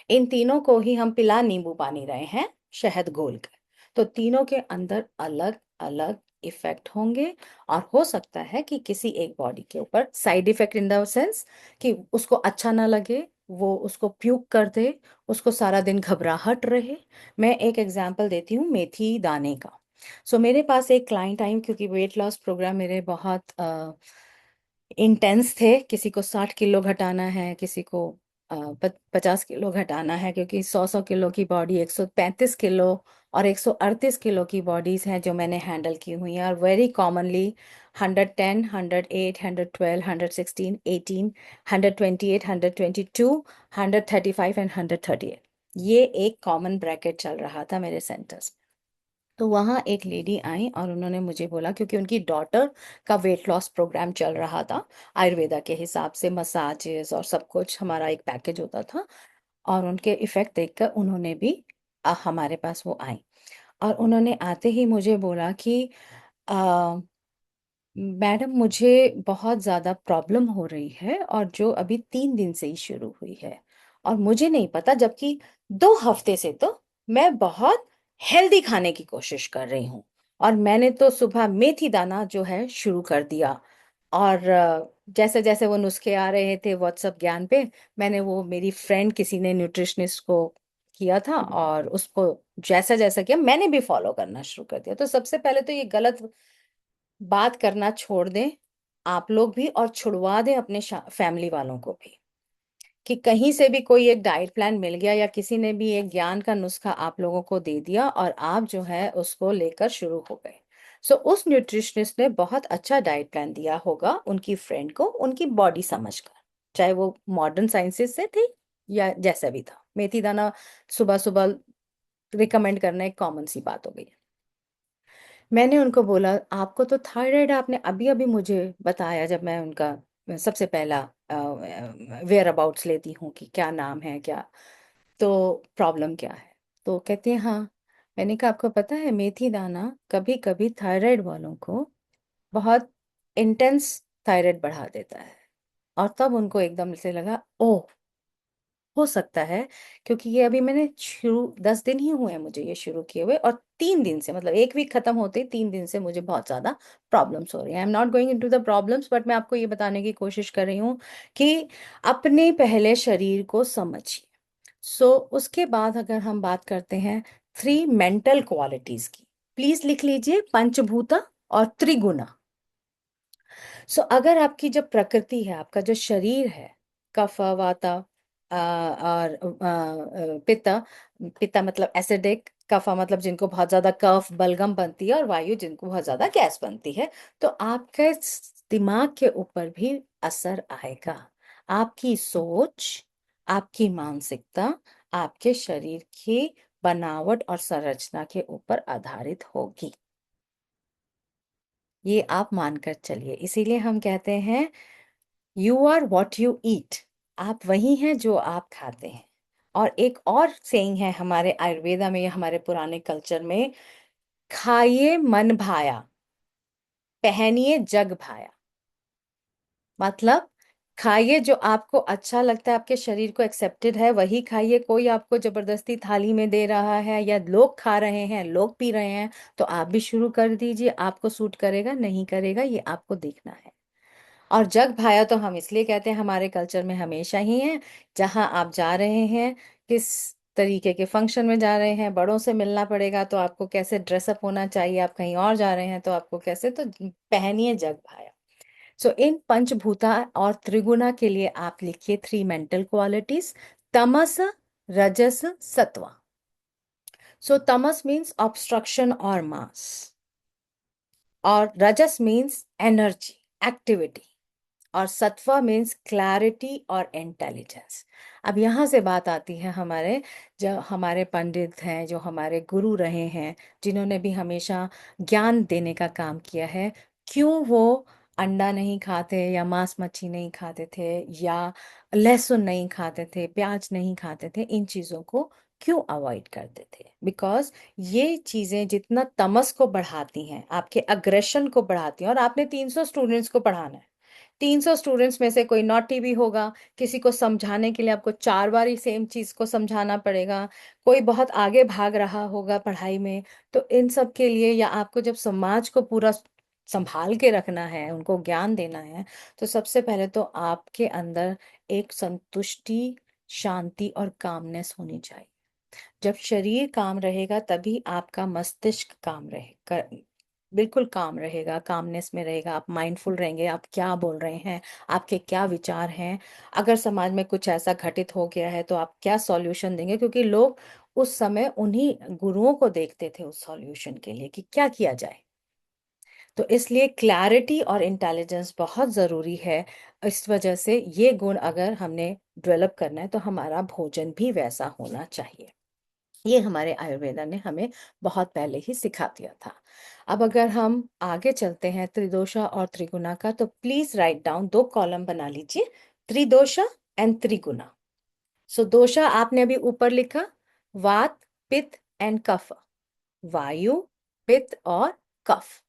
S2: इन तीनों को ही हम पिला नींबू पानी रहे हैं शहद घोल कर, तो तीनों के अंदर अलग अलग इफेक्ट होंगे। और हो सकता है कि किसी एक बॉडी के ऊपर side effect in the sense कि उसको अच्छा ना लगे, वो उसको प्यूक कर दे, उसको सारा दिन घबराहट रहे। मैं एक एग्जांपल देती हूँ मेथी दाने का। मेरे पास एक क्लाइंट आई, क्योंकि वेट लॉस प्रोग्राम मेरे बहुत इंटेंस थे। किसी को 60 किलो घटाना है, किसी को 50 किलो घटाना है, क्योंकि 100 किलो की बॉडी, 135 किलो और 138 किलो की बॉडीज हैं जो मैंने हैंडल की हुई हैं। और वेरी कॉमनली 110, 108, 112, 116, 18, 128, 122, 135 एंड 138, ये एक कॉमन ब्रैकेट चल रहा था मेरे सेंटर्स। तो वहाँ एक लेडी आई और उन्होंने मुझे बोला, क्योंकि उनकी डॉटर का वेट लॉस प्रोग्राम चल रहा था आयुर्वेदा के हिसाब से, मसाजेस और सब कुछ हमारा एक पैकेज होता था, और उनके इफेक्ट देखकर उन्होंने भी हमारे पास वो आई। और उन्होंने आते ही मुझे बोला कि आ, मैडम मुझे बहुत ज़्यादा प्रॉब्लम हो रही है, और जो अभी 3 दिन से ही शुरू हुई है, और मुझे नहीं पता, जबकि 2 हफ्ते से तो मैं बहुत हेल्दी खाने की कोशिश कर रही हूँ, और मैंने तो सुबह मेथी दाना जो है शुरू कर दिया। और जैसे जैसे वो नुस्खे आ रहे थे व्हाट्सएप ज्ञान पे, मैंने वो, मेरी फ्रेंड किसी ने न्यूट्रिशनिस्ट को किया था, और उसको जैसा जैसा किया मैंने भी फॉलो करना शुरू कर दिया। तो सबसे पहले तो ये गलत बात करना छोड़ दें आप लोग भी, और छुड़वा दें अपने फैमिली वालों को भी, कि कहीं से भी कोई एक डाइट प्लान मिल गया या किसी ने भी एक ज्ञान का नुस्खा आप लोगों को दे दिया और आप जो है उसको लेकर शुरू हो गए। उस न्यूट्रिशनिस्ट ने बहुत अच्छा डाइट प्लान दिया होगा उनकी फ्रेंड को, उनकी बॉडी समझकर, चाहे वो मॉडर्न साइंसेस से थी या जैसा भी था। मेथी दाना सुबह सुबह रिकमेंड करना एक कॉमन सी बात हो गई। मैंने उनको बोला आपको तो थायराइड, आपने अभी अभी मुझे बताया, जब मैं उनका सबसे पहला वेयर अबाउट्स लेती हूँ कि क्या नाम है, क्या तो प्रॉब्लम क्या है। तो कहते हैं हाँ। मैंने कहा आपको पता है मेथी दाना कभी कभी थायराइड वालों को बहुत इंटेंस थायराइड बढ़ा देता है। और तब उनको एकदम से लगा, ओह, हो सकता है, क्योंकि ये अभी मैंने शुरू 10 दिन ही हुए हैं मुझे ये शुरू किए हुए, और 3 दिन से, मतलब एक वीक खत्म होते ही 3 दिन से मुझे बहुत ज्यादा प्रॉब्लम्स हो रही हैं। I am not going into the problems, but मैं आपको ये बताने की कोशिश कर रही हूँ कि अपने पहले शरीर को समझिए। उसके बाद अगर हम बात करते हैं 3 मेंटल क्वालिटीज की, प्लीज लिख लीजिए, पंचभूता और त्रिगुणा। अगर आपकी जो प्रकृति है, आपका जो शरीर है, कफ, वाता और पित्ता, पित्ता मतलब एसिडिक, कफा मतलब जिनको बहुत ज्यादा कफ बलगम बनती है, और वायु जिनको बहुत ज्यादा गैस बनती है, तो आपके दिमाग के ऊपर भी असर आएगा। आपकी सोच, आपकी मानसिकता आपके शरीर की बनावट और संरचना के ऊपर आधारित होगी। ये आप मानकर चलिए। इसीलिए हम कहते हैं you are what you eat, आप वही हैं जो आप खाते हैं। और एक और सेइंग है हमारे आयुर्वेदा में या हमारे पुराने कल्चर में, खाइए मन भाया, पहनिए जग भाया। मतलब खाइए जो आपको अच्छा लगता है, आपके शरीर को एक्सेप्टेड है, वही खाइए। कोई आपको जबरदस्ती थाली में दे रहा है या लोग खा रहे हैं, लोग पी रहे हैं, तो आप भी शुरू कर दीजिए। आपको सूट करेगा नहीं करेगा ये आपको देखना है। और जग भाया तो हम इसलिए कहते हैं, हमारे कल्चर में हमेशा ही है, जहां आप जा रहे हैं, किस तरीके के फंक्शन में जा रहे हैं, बड़ों से मिलना पड़ेगा तो आपको कैसे ड्रेसअप होना चाहिए, आप कहीं और जा रहे हैं तो आपको कैसे, तो पहनिए जग भाया। सो इन पंचभूता और त्रिगुणा के लिए आप लिखिए 3 मेंटल क्वालिटीज: तमस, रजस, सत्वा। सो तमस मीन्स ऑब्स्ट्रक्शन और मास, और रजस मीन्स एनर्जी, एक्टिविटी, और सत्वा मीन्स क्लैरिटी और इंटेलिजेंस। अब यहाँ से बात आती है हमारे, जो हमारे पंडित हैं, जो हमारे गुरु रहे हैं, जिन्होंने भी हमेशा ज्ञान देने का काम किया है, क्यों वो अंडा नहीं खाते या मांस मच्छी नहीं खाते थे, या लहसुन नहीं खाते थे, प्याज नहीं खाते थे, इन चीज़ों को क्यों अवॉइड करते थे? बिकॉज ये चीज़ें जितना तमस को बढ़ाती हैं, आपके अग्रेशन को बढ़ाती हैं, और आपने 300 स्टूडेंट्स को पढ़ाना है, 300 स्टूडेंट्स में से कोई नॉटी भी होगा, किसी को समझाने के लिए आपको 4 बार ही सेम चीज को समझाना पड़ेगा, कोई बहुत आगे भाग रहा होगा पढ़ाई में। तो इन सब के लिए, या आपको जब समाज को पूरा संभाल के रखना है, उनको ज्ञान देना है, तो सबसे पहले तो आपके अंदर एक संतुष्टि, शांति और कामनेस होनी चाहिए। जब शरीर काम रहेगा तभी आपका मस्तिष्क काम बिल्कुल काम रहेगा, कामनेस में रहेगा, आप माइंडफुल रहेंगे, आप क्या बोल रहे हैं, आपके क्या विचार हैं, अगर समाज में कुछ ऐसा घटित हो गया है तो आप क्या सॉल्यूशन देंगे, क्योंकि लोग उस समय उन्हीं गुरुओं को देखते थे उस सॉल्यूशन के लिए कि क्या किया जाए। तो इसलिए क्लैरिटी और इंटेलिजेंस बहुत ज़रूरी है। इस वजह से ये गुण अगर हमने डेवलप करना है तो हमारा भोजन भी वैसा होना चाहिए। ये हमारे आयुर्वेदा ने हमें बहुत पहले ही सिखा दिया था। अब अगर हम आगे चलते हैं त्रिदोषा और त्रिगुणा का, तो प्लीज राइट डाउन, 2 कॉलम बना लीजिए, त्रिदोषा एंड त्रिगुणा। सो दोषा आपने अभी ऊपर लिखा, वात, पित्त एंड कफ, वायु, पित्त और कफ।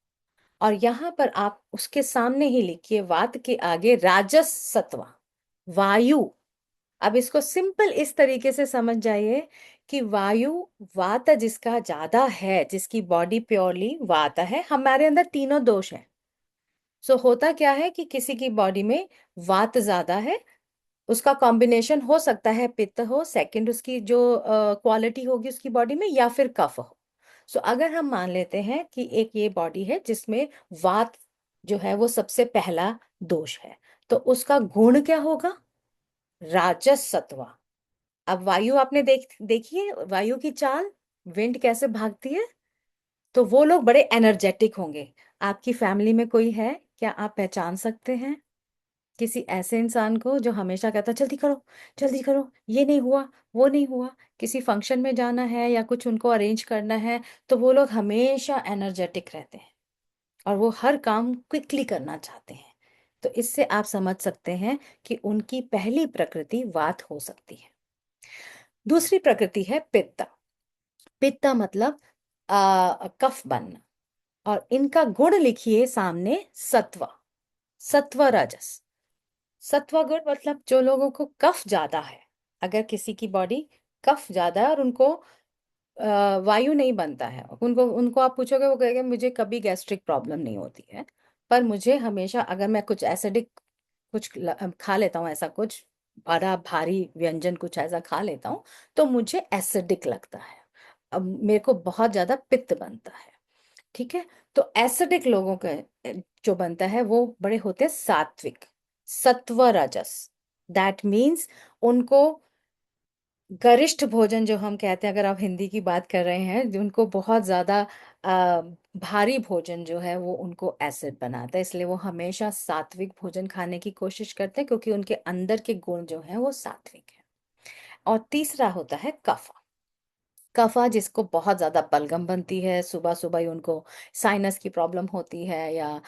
S2: और यहाँ पर आप उसके सामने ही लिखिए, वात के आगे राजस सत्वा, वायु। अब इसको सिंपल इस तरीके से समझ जाइए कि वायु, वात जिसका ज्यादा है, जिसकी बॉडी प्योरली वात है, हमारे अंदर तीनों दोष हैं। सो होता क्या है कि किसी की बॉडी में वात ज्यादा है, उसका कॉम्बिनेशन हो सकता है पित्त हो, सेकंड उसकी जो क्वालिटी होगी उसकी बॉडी में, या फिर कफ हो। सो अगर हम मान लेते हैं कि एक ये बॉडी है जिसमें वात जो है वो सबसे पहला दोष है, तो उसका गुण क्या होगा? राजस सत्वा। अब वायु आपने देखिए वायु की चाल, विंड कैसे भागती है, तो वो लोग बड़े एनर्जेटिक होंगे। आपकी फैमिली में कोई है क्या, आप पहचान सकते हैं किसी ऐसे इंसान को जो हमेशा कहता जल्दी करो, जल्दी करो, ये नहीं हुआ, वो नहीं हुआ, किसी फंक्शन में जाना है या कुछ उनको अरेंज करना है, तो वो लोग हमेशा एनर्जेटिक रहते हैं और वो हर काम क्विकली करना चाहते हैं। तो इससे आप समझ सकते हैं कि उनकी पहली प्रकृति वात हो सकती है। दूसरी प्रकृति है पित्त। पित्त मतलब कफ बनना, और इनका गुण लिखिए सामने, सत्व, सत्व रजस। सत्व गुण मतलब जो लोगों को कफ ज्यादा है, अगर किसी की बॉडी कफ ज्यादा है और उनको वायु नहीं बनता है, उनको उनको आप पूछोगे वो कहेंगे मुझे कभी गैस्ट्रिक प्रॉब्लम नहीं होती है, पर मुझे हमेशा अगर मैं कुछ एसिडिक कुछ खा लेता हूँ, ऐसा कुछ बड़ा भारी व्यंजन कुछ ऐसा खा लेता हूँ, तो मुझे एसिडिक लगता है, अब मेरे को बहुत ज्यादा पित्त बनता है। ठीक है, तो एसिडिक लोगों का जो बनता है वो बड़े होते हैं सात्विक, सत्व रजस। दैट मीन्स उनको गरिष्ठ भोजन जो हम कहते हैं, अगर आप हिंदी की बात कर रहे हैं, जो उनको बहुत ज्यादा आ, भारी भोजन जो है वो उनको एसिड बनाता है, इसलिए वो हमेशा सात्विक भोजन खाने की कोशिश करते हैं, क्योंकि उनके अंदर के गुण जो हैं वो सात्विक है। और तीसरा होता है कफा। कफा जिसको बहुत ज्यादा बलगम बनती है, सुबह सुबह ही उनको साइनस की प्रॉब्लम होती है, या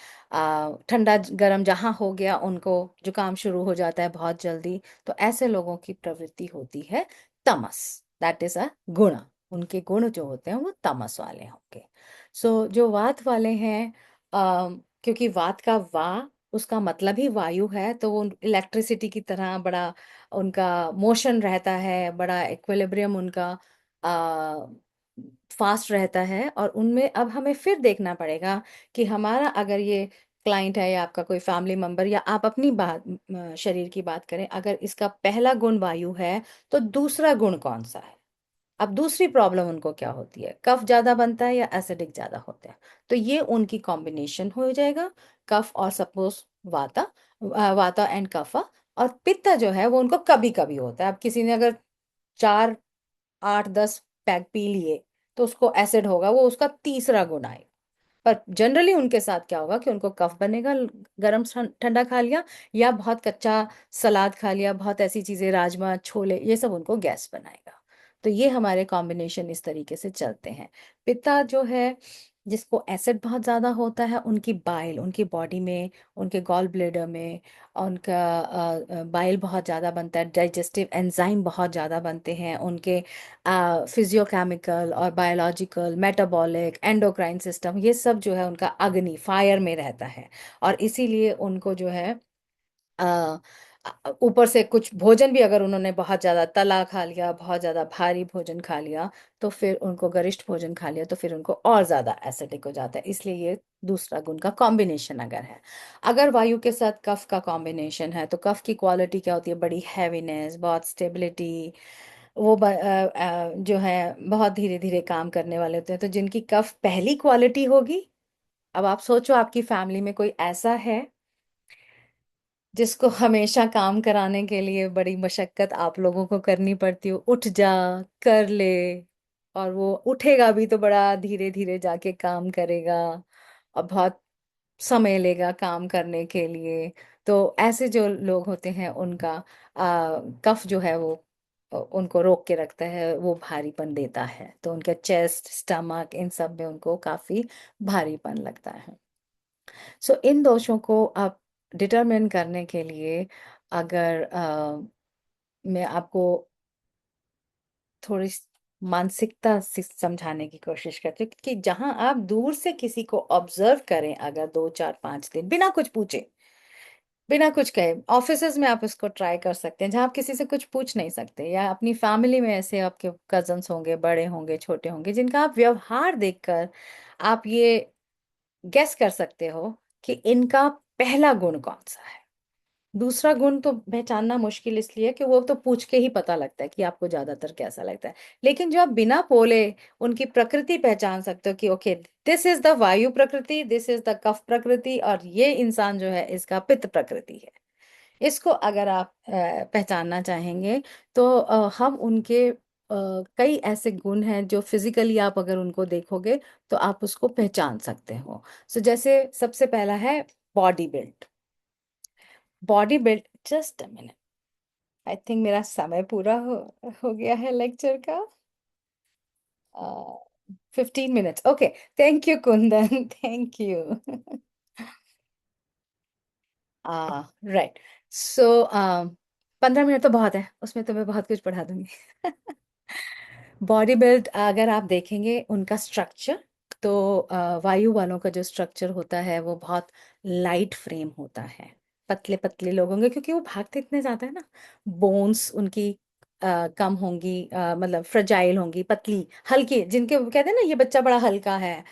S2: ठंडा गर्म जहाँ हो गया उनको जुकाम शुरू हो जाता है बहुत जल्दी, तो ऐसे लोगों की प्रवृत्ति होती है तमस। दैट इज अ गुण, उनके गुण जो होते हैं वो तमस वाले होंगे। सो जो वात वाले हैं, क्योंकि वात का वा उसका मतलब ही वायु है, तो वो इलेक्ट्रिसिटी की तरह बड़ा उनका मोशन रहता है, बड़ा इक्विलिब्रियम उनका फास्ट रहता है। और उनमें अब हमें फिर देखना पड़ेगा कि हमारा अगर ये क्लाइंट है या आपका कोई फैमिली मेंबर या आप अपनी बात शरीर की बात करें, अगर इसका पहला गुण वायु है तो दूसरा गुण कौन सा है? अब दूसरी प्रॉब्लम उनको क्या होती है, कफ ज्यादा बनता है या एसिडिक ज्यादा होता है? तो ये उनकी कॉम्बिनेशन हो जाएगा, कफ और सपोज वाता, वाता एंड कफा। और पित्ता जो है वो उनको कभी कभी होता है। अब किसी ने अगर 4 8 10 पैक पी लिए तो उसको एसिड होगा, वो उसका तीसरा गुण आएगा। पर जनरली उनके साथ क्या होगा कि उनको कफ बनेगा, गरम ठंडा खा लिया या बहुत कच्चा सलाद खा लिया, बहुत ऐसी चीजें, राजमा छोले, ये सब उनको गैस बनाएगा। तो ये हमारे कॉम्बिनेशन इस तरीके से चलते हैं। पित्ता जो है, जिसको एसिड बहुत ज्यादा होता है, उनकी बाइल उनकी बॉडी में, उनके गॉल ब्लेडर में उनका बाइल बहुत ज़्यादा बनता है, डाइजेस्टिव एंजाइम बहुत ज़्यादा बनते हैं उनके, फिजियोकेमिकल और बायोलॉजिकल, मेटाबॉलिक, एंडोक्राइन सिस्टम, ये सब जो है उनका अग्नि फायर में रहता है। और इसीलिए उनको जो है अ, ऊपर से कुछ भोजन भी अगर उन्होंने बहुत ज्यादा तला खा लिया, बहुत ज्यादा भारी भोजन खा लिया, तो फिर उनको गरिष्ठ भोजन खा लिया तो फिर उनको और ज्यादा एसिडिक हो जाता है। इसलिए ये दूसरा गुण का कॉम्बिनेशन अगर है। अगर वायु के साथ कफ का कॉम्बिनेशन है तो कफ की क्वालिटी क्या होती है, बड़ी हैवीनेस, बहुत स्टेबिलिटी, वो जो है बहुत धीरे धीरे काम करने वाले होते हैं। तो जिनकी कफ पहली क्वालिटी होगी, अब आप सोचो आपकी फैमिली में कोई ऐसा है जिसको हमेशा काम कराने के लिए बड़ी मशक्कत आप लोगों को करनी पड़ती हो, उठ जा, कर ले, और वो उठेगा भी तो बड़ा धीरे धीरे जाके काम करेगा और बहुत समय लेगा काम करने के लिए। तो ऐसे जो लोग होते हैं उनका कफ जो है वो उनको रोक के रखता है, वो भारीपन देता है, तो उनका चेस्ट, स्टमक, इन सब में उनको काफी भारीपन लगता है। सो इन दोषों को आप डिटरमिन करने के लिए, अगर मैं आपको थोड़ी मानसिकता से समझाने की कोशिश करती हूँ कि जहां आप दूर से किसी को ऑब्जर्व करें, अगर 2 4 5 दिन बिना कुछ पूछे, बिना कुछ कहे, ऑफिसेज में आप इसको ट्राई कर सकते हैं, जहां आप किसी से कुछ पूछ नहीं सकते, या अपनी फैमिली में ऐसे आपके कजन्स होंगे, बड़े होंगे, छोटे होंगे, जिनका आप व्यवहार देखकर आप ये गेस कर सकते हो कि इनका पहला गुण कौन सा है। दूसरा गुण तो पहचानना मुश्किल इसलिए है कि वो तो पूछ के ही पता लगता है कि आपको ज्यादातर कैसा लगता है। लेकिन जो आप बिना बोले उनकी प्रकृति पहचान सकते हो कि ओके, दिस इज द वायु प्रकृति, दिस इज द कफ प्रकृति, और ये इंसान जो है इसका पित्त प्रकृति है। इसको अगर आप पहचानना चाहेंगे तो हम उनके कई ऐसे गुण हैं जो फिजिकली आप अगर उनको देखोगे तो आप उसको पहचान सकते हो। सो जैसे सबसे पहला है body build. Body build, just a minute, I think मेरा समय पूरा हो गया है लेक्चर का। 15 minutes, okay. Thank you Kundan, thank you. Right. So 15 minute तो बहुत है, उसमें तो मैं बहुत कुछ पढ़ा दूंगी। बॉडी बिल्ड अगर आप देखेंगे उनका स्ट्रक्चर, तो वायु वालों का जो स्ट्रक्चर होता है वो बहुत लाइट फ्रेम होता है, पतले पतले लोग होंगे क्योंकि वो भागते इतने ज्यादा है ना। बोन्स उनकी कम होंगी, मतलब फ्रजाइल होंगी, पतली, हल्की, जिनके वो कहते हैं ना ये बच्चा बड़ा हल्का है।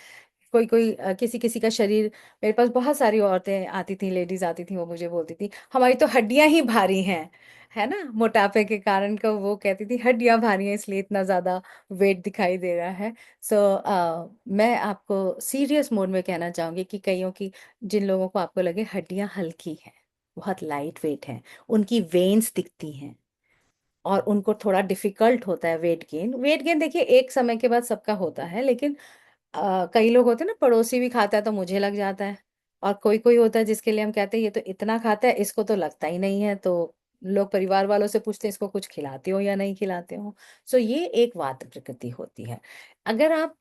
S2: कोई कोई किसी किसी का शरीर, मेरे पास बहुत सारी औरतें आती थी, लेडीज आती थी, वो मुझे बोलती थी हमारी तो हड्डियां ही भारी हैं, है ना, मोटापे के कारण का, वो कहती थी हड्डियां भारी हैं इसलिए इतना ज्यादा वेट दिखाई दे रहा है। सो मैं आपको सीरियस मोड में कहना चाहूंगी कि कईयों की, जिन लोगों को आपको लगे हड्डियां हल्की हैं, बहुत लाइट वेट हैं, उनकी वेन्स दिखती हैं, और उनको थोड़ा डिफिकल्ट होता है वेट गेन। वेट गेन देखिए एक समय के बाद सबका होता है, लेकिन कई लोग होते हैं ना, पड़ोसी भी खाता है तो मुझे लग जाता है, और कोई कोई होता है जिसके लिए हम कहते हैं ये तो इतना खाता है इसको तो लगता ही नहीं है, तो लोग परिवार वालों से पूछते हैं इसको कुछ खिलाते हो या नहीं खिलाते हो। सो ये एक वात प्रकृति होती है। अगर आप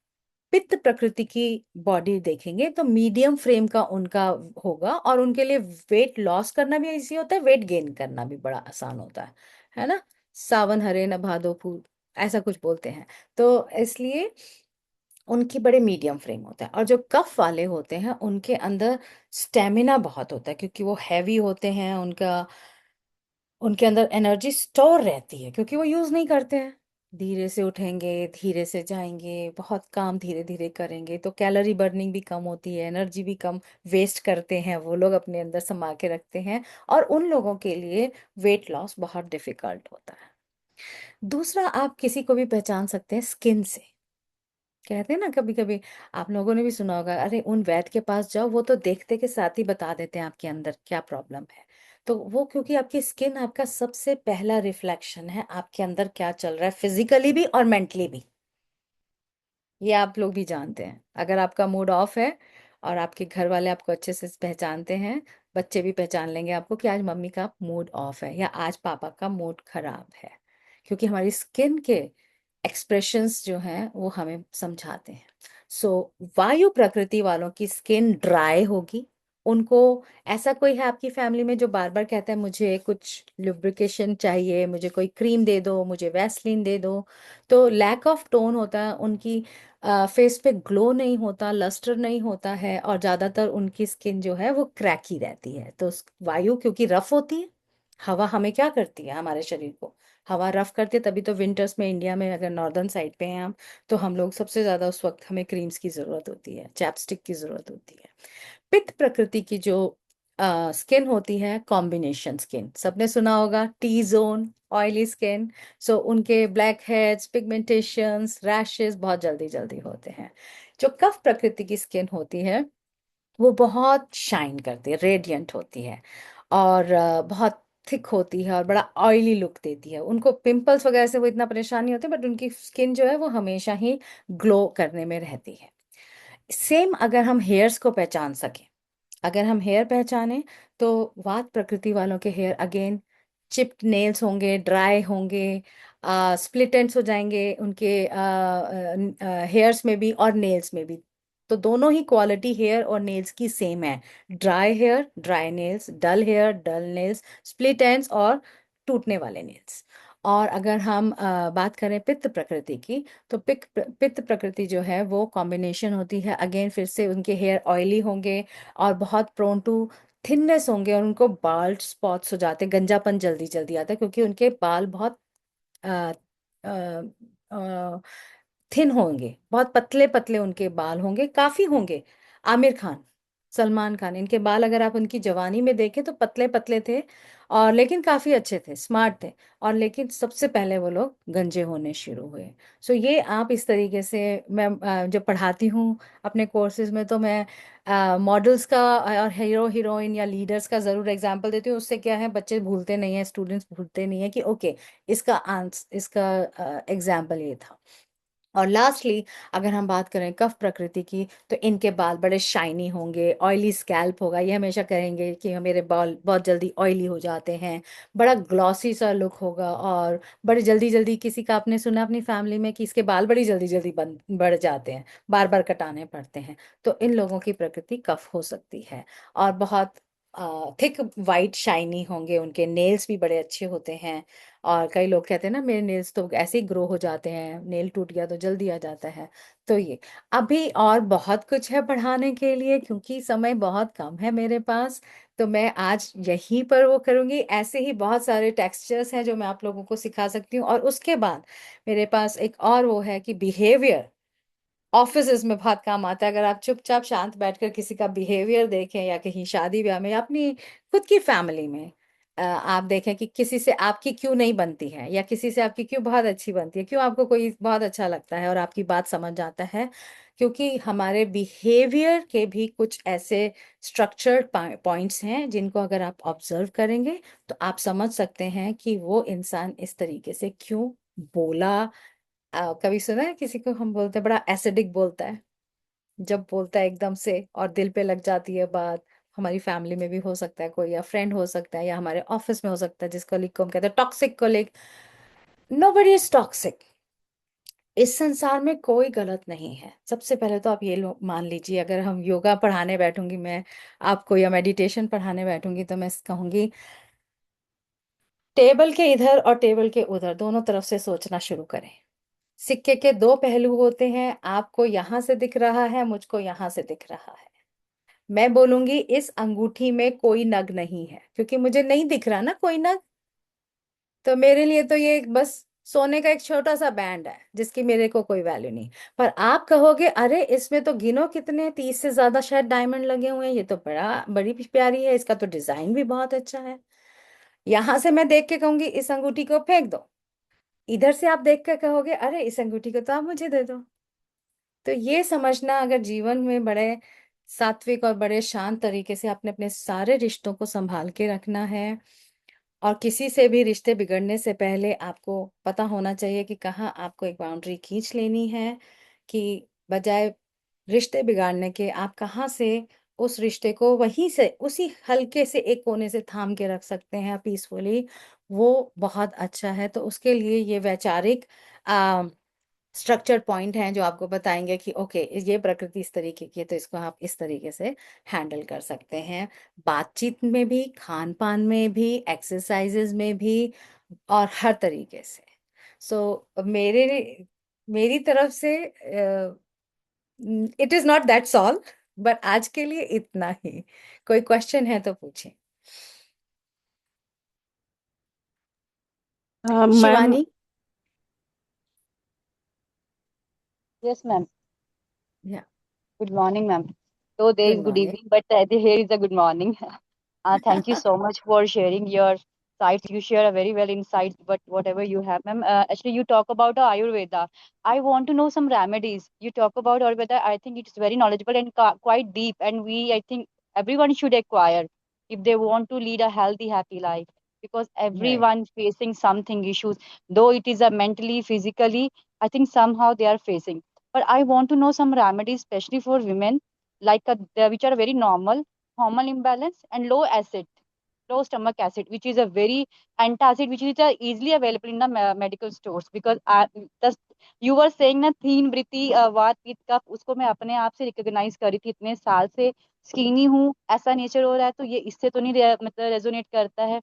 S2: पित्त प्रकृति की बॉडी देखेंगे तो मीडियम फ्रेम का उनका होगा, और उनके लिए वेट लॉस करना भी इजी होता है, वेट गेन करना भी बड़ा आसान होता है ना। सावन हरे न भादो फूल, ऐसा कुछ बोलते हैं। तो इसलिए उनकी बड़े मीडियम फ्रेम होता है। और जो कफ वाले होते हैं उनके अंदर स्टेमिना बहुत होता है, क्योंकि वो हैवी होते हैं, उनका, उनके अंदर एनर्जी स्टोर रहती है क्योंकि वो यूज नहीं करते हैं। धीरे से उठेंगे, धीरे से जाएंगे, बहुत काम धीरे धीरे करेंगे, तो कैलोरी बर्निंग भी कम होती है, एनर्जी भी कम वेस्ट करते हैं वो लोग, अपने अंदर संभाल के रखते हैं। और उन लोगों के लिए वेट लॉस बहुत डिफिकल्ट होता है। दूसरा, आप किसी को भी पहचान सकते हैं स्किन से। कहते हैं ना, कभी कभी आप लोगों ने भी सुना होगा, अरे उन वैद्य के पास जाओ, वो तो देखते के साथ ही बता देते हैं आपके अंदर क्या प्रॉब्लम है। तो वो क्योंकि आपकी स्किन आपका सबसे पहला रिफ्लेक्शन है आपके अंदर क्या चल रहा है, फिजिकली भी और मेंटली भी। ये आप लोग भी जानते हैं। अगर आपका मूड ऑफ है और आपके घर वाले आपको अच्छे से पहचानते हैं, बच्चे भी पहचान लेंगे आपको कि आज मम्मी का मूड ऑफ है या आज पापा का मूड खराब है, क्योंकि हमारी स्किन के एक्सप्रेशंस जो हैं वो हमें समझाते हैं। सो वायु प्रकृति वालों की स्किन ड्राई होगी। उनको, ऐसा कोई है आपकी फैमिली में जो बार बार कहता है मुझे कुछ लुब्रिकेशन चाहिए, मुझे कोई क्रीम दे दो, मुझे वैसलीन दे दो? तो लैक ऑफ टोन होता है उनकी, फेस पे ग्लो नहीं होता, लस्टर नहीं होता है, और ज्यादातर उनकी स्किन जो है वो क्रैकी रहती है। तो वायु क्योंकि रफ होती है, हवा हमें क्या करती है, हमारे शरीर को हवा रफ करती है। तभी तो विंटर्स में इंडिया में, अगर नॉर्दर्न साइड पे हैं हम, तो हम लोग सबसे ज्यादा उस वक्त हमें क्रीम्स की जरूरत होती है, चैपस्टिक की जरूरत होती है। पित्त प्रकृति की जो स्किन होती है, कॉम्बिनेशन स्किन, सबने सुना होगा, टी जोन, ऑयली स्किन। सो उनके ब्लैक हेड्स, पिगमेंटेशंस, रैशेस बहुत जल्दी जल्दी होते हैं। जो कफ प्रकृति की स्किन होती है, वो बहुत शाइन करती है, रेडियंट होती है, और बहुत थिक होती है और बड़ा ऑयली लुक देती है। उनको पिंपल्स वगैरह से वो इतना परेशान नहीं होते, बट उनकी स्किन जो है वो हमेशा ही ग्लो करने में रहती है। सेम अगर हम हेयर्स को पहचान सकें, अगर हम हेयर पहचाने, तो वात प्रकृति वालों के हेयर अगेन चिप्ड नेल्स होंगे, ड्राई होंगे, स्प्लिट एंड्स हो जाएंगे उनके हेयर्स में भी और नेल्स में भी। तो दोनों ही क्वालिटी हेयर और नेल्स की सेम है। ड्राई हेयर, ड्राई नेल्स, डल हेयर, डल नेल्स, स्प्लिट एंड्स और टूटने वाले नेल्स। और अगर हम बात करें पित्त प्रकृति की, तो पित्त प्रकृति जो है वो कॉम्बिनेशन होती है, अगेन फिर से उनके हेयर ऑयली होंगे और बहुत प्रोन टू थिननेस होंगे, और उनको बाल स्पॉट्स हो जाते हैं, गंजापन जल्दी जल्दी आता है, क्योंकि उनके बाल बहुत थिन होंगे, बहुत पतले पतले उनके बाल होंगे, काफी होंगे। आमिर खान, सलमान खान, इनके बाल अगर आप उनकी जवानी में देखें तो पतले पतले थे, और लेकिन काफी अच्छे थे, स्मार्ट थे। और लेकिन सबसे पहले वो लोग गंजे होने शुरू हुए। सो ये आप इस तरीके से, मैं जब पढ़ाती हूँ अपने कोर्सेज में, तो मैं मॉडल्स का और हीरो हीरोइन या लीडर्स का जरूर एग्जाम्पल देती हूँ। उससे क्या है, बच्चे भूलते नहीं है, स्टूडेंट्स भूलते नहीं है कि ओके, इसका आंसर, इसका एग्जाम्पल ये था। और लास्टली, अगर हम बात करें कफ प्रकृति की, तो इनके बाल बड़े शाइनी होंगे, ऑयली स्कैल्प होगा, ये हमेशा कहेंगे कि मेरे बाल बहुत जल्दी ऑयली हो जाते हैं, बड़ा ग्लॉसी सा लुक होगा, और बड़े जल्दी जल्दी, किसी का आपने सुना अपनी फैमिली में कि इसके बाल बड़ी जल्दी जल्दी बन बढ़ जाते हैं, बार बार कटाने पड़ते हैं, तो इन लोगों की प्रकृति कफ हो सकती है। और बहुत थिक वाइट शाइनी होंगे, उनके नेल्स भी बड़े अच्छे होते हैं। और कई लोग कहते हैं ना, मेरे नेल्स तो ऐसे ही ग्रो हो जाते हैं, नेल टूट गया तो जल्दी आ जाता है। तो ये, अभी और बहुत कुछ है पढ़ाने के लिए, क्योंकि समय बहुत कम है मेरे पास, तो मैं आज यहीं पर वो करूंगी। ऐसे ही बहुत सारे टेक्सचर्स हैं जो मैं आप लोगों को सिखा सकती हूँ, और उसके बाद मेरे पास एक और वो है कि बिहेवियर ऑफिस में बहुत काम आता है। अगर आप चुपचाप शांत बैठकर किसी का बिहेवियर देखें, या कहीं शादी ब्याह में, या अपनी खुद की फैमिली में, आप देखें कि किसी से आपकी क्यों नहीं बनती है, या किसी से आपकी क्यों बहुत अच्छी बनती है, क्यों आपको कोई बहुत अच्छा लगता है और आपकी बात समझ आता है। क्योंकि हमारे बिहेवियर के भी कुछ ऐसे स्ट्रक्चर्ड पॉइंट्स हैं जिनको अगर आप ऑब्जर्व करेंगे, तो आप समझ सकते हैं कि वो इंसान इस तरीके से क्यों बोला। कभी सुना है किसी को हम बोलते हैं बड़ा एसिडिक बोलता है, जब बोलता है एकदम से और दिल पे लग जाती है बात। हमारी फैमिली में भी हो सकता है कोई, या फ्रेंड हो सकता है, या हमारे ऑफिस में हो सकता है, जिस कलीग को हम कहते हैं toxic colleague. Nobody is toxic. इस संसार में कोई गलत नहीं है। सबसे पहले तो आप ये मान लीजिए, अगर हम योगा पढ़ाने बैठूंगी मैं आपको, या मेडिटेशन पढ़ाने बैठूंगी, तो मैं कहूंगी टेबल के इधर और टेबल के उधर दोनों तरफ से सोचना शुरू करें। सिक्के के दो पहलू होते हैं, आपको यहां से दिख रहा है, मुझको यहां से दिख रहा है। मैं बोलूंगी इस अंगूठी में कोई नग नहीं है, क्योंकि मुझे नहीं दिख रहा ना कोई नग। तो मेरे लिए तो ये बस सोने का एक छोटा सा बैंड है जिसकी मेरे को कोई वैल्यू नहीं। पर आप कहोगे अरे इसमें तो गिनो कितने 30 से ज्यादा शायद डायमंड लगे हुए हैं, ये तो बड़ी प्यारी है, इसका तो डिजाइन भी बहुत अच्छा है। यहां से मैं देख के कहूंगी इस अंगूठी को फेंक दो, इधर से आप देख कर कहोगे अरे इस अंगूठी को तो आप मुझे दे दो। तो ये समझना, अगर जीवन में बड़े सात्विक और बड़े शांत तरीके से आपने अपने सारे रिश्तों को संभाल के रखना है, और किसी से भी रिश्ते बिगड़ने से पहले आपको पता होना चाहिए कि कहाँ आपको एक बाउंड्री खींच लेनी है, कि बजाय रिश्ते बिगाड़ने के आप कहाँ से उस रिश्ते को वहीं से उसी हल्के से एक कोने से थाम के रख सकते हैं पीसफुली, वो बहुत अच्छा है। तो उसके लिए ये वैचारिक स्ट्रक्चर पॉइंट हैं जो आपको बताएंगे कि ओके ये प्रकृति इस तरीके की है तो इसको आप इस तरीके से हैंडल कर सकते हैं, बातचीत में भी, खान पान में भी, एक्सरसाइजेज में भी, और हर तरीके से। सो मेरी तरफ से it is not that's all, but आज के लिए इतना ही। कोई क्वेश्चन है तो पूछें।
S3: मैम।
S2: शिवानी।
S4: Yes, ma'am.
S2: या
S4: Good morning, ma'am. So there
S2: good
S4: is good
S2: morning.
S4: evening, but here is a good morning. Thank you so much for sharing your sights. You share a very well insights, but whatever you have, ma'am. Actually, you talk about Ayurveda. I want to know some remedies. You talk about Ayurveda. I think it's very knowledgeable and quite deep, and I think, everyone should acquire if they want to lead a healthy, happy life. Because
S2: right.
S4: everyone facing something issues, though it is a mentally, physically, I think somehow they are facing. But I want to know some remedies, especially for women, like which are very normal, hormone imbalance, and low acid, low stomach acid, which is a very antacid, which is easily available in the medical stores. Because just you were saying na तीन वृत्ति वात पित्त कफ, उसको मैं अपने आप से recognise करी थी, इतने साल से स्किनी हूँ, ऐसा नेचर हो रहा है, तो ये इससे तो नहीं मतलब रेजोनेट करता है,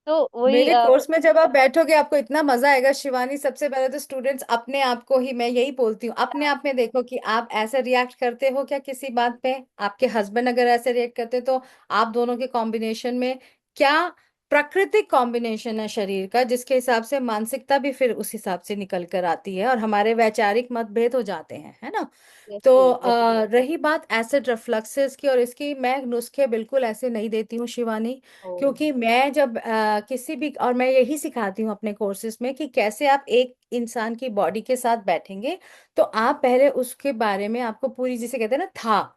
S4: तो वही
S2: मेरे कोर्स में जब आप बैठोगे आपको इतना मजा आएगा शिवानी। सबसे पहले तो स्टूडेंट्स अपने आप को ही, मैं यही बोलती हूँ, अपने आप में देखो कि आप ऐसे रिएक्ट करते हो क्या किसी बात पे। आपके हस्बैंड अगर ऐसे रिएक्ट करते तो आप दोनों के कॉम्बिनेशन में क्या प्राकृतिक कॉम्बिनेशन है शरीर का, जिसके हिसाब से मानसिकता भी फिर उस हिसाब से निकल कर आती है और हमारे वैचारिक मतभेद हो जाते हैं, है ना।
S4: yes,
S2: तो
S4: yes,
S2: रही बात एसिड रिफ्लक्सेस की और इसकी, मैं नुस्खे बिल्कुल ऐसे नहीं देती हूँ शिवानी।
S4: oh,
S2: क्योंकि मैं जब किसी भी, और मैं यही सिखाती हूँ अपने कोर्सेज में कि कैसे आप एक इंसान की बॉडी के साथ बैठेंगे, तो आप पहले उसके बारे में आपको पूरी, जिसे कहते हैं ना था,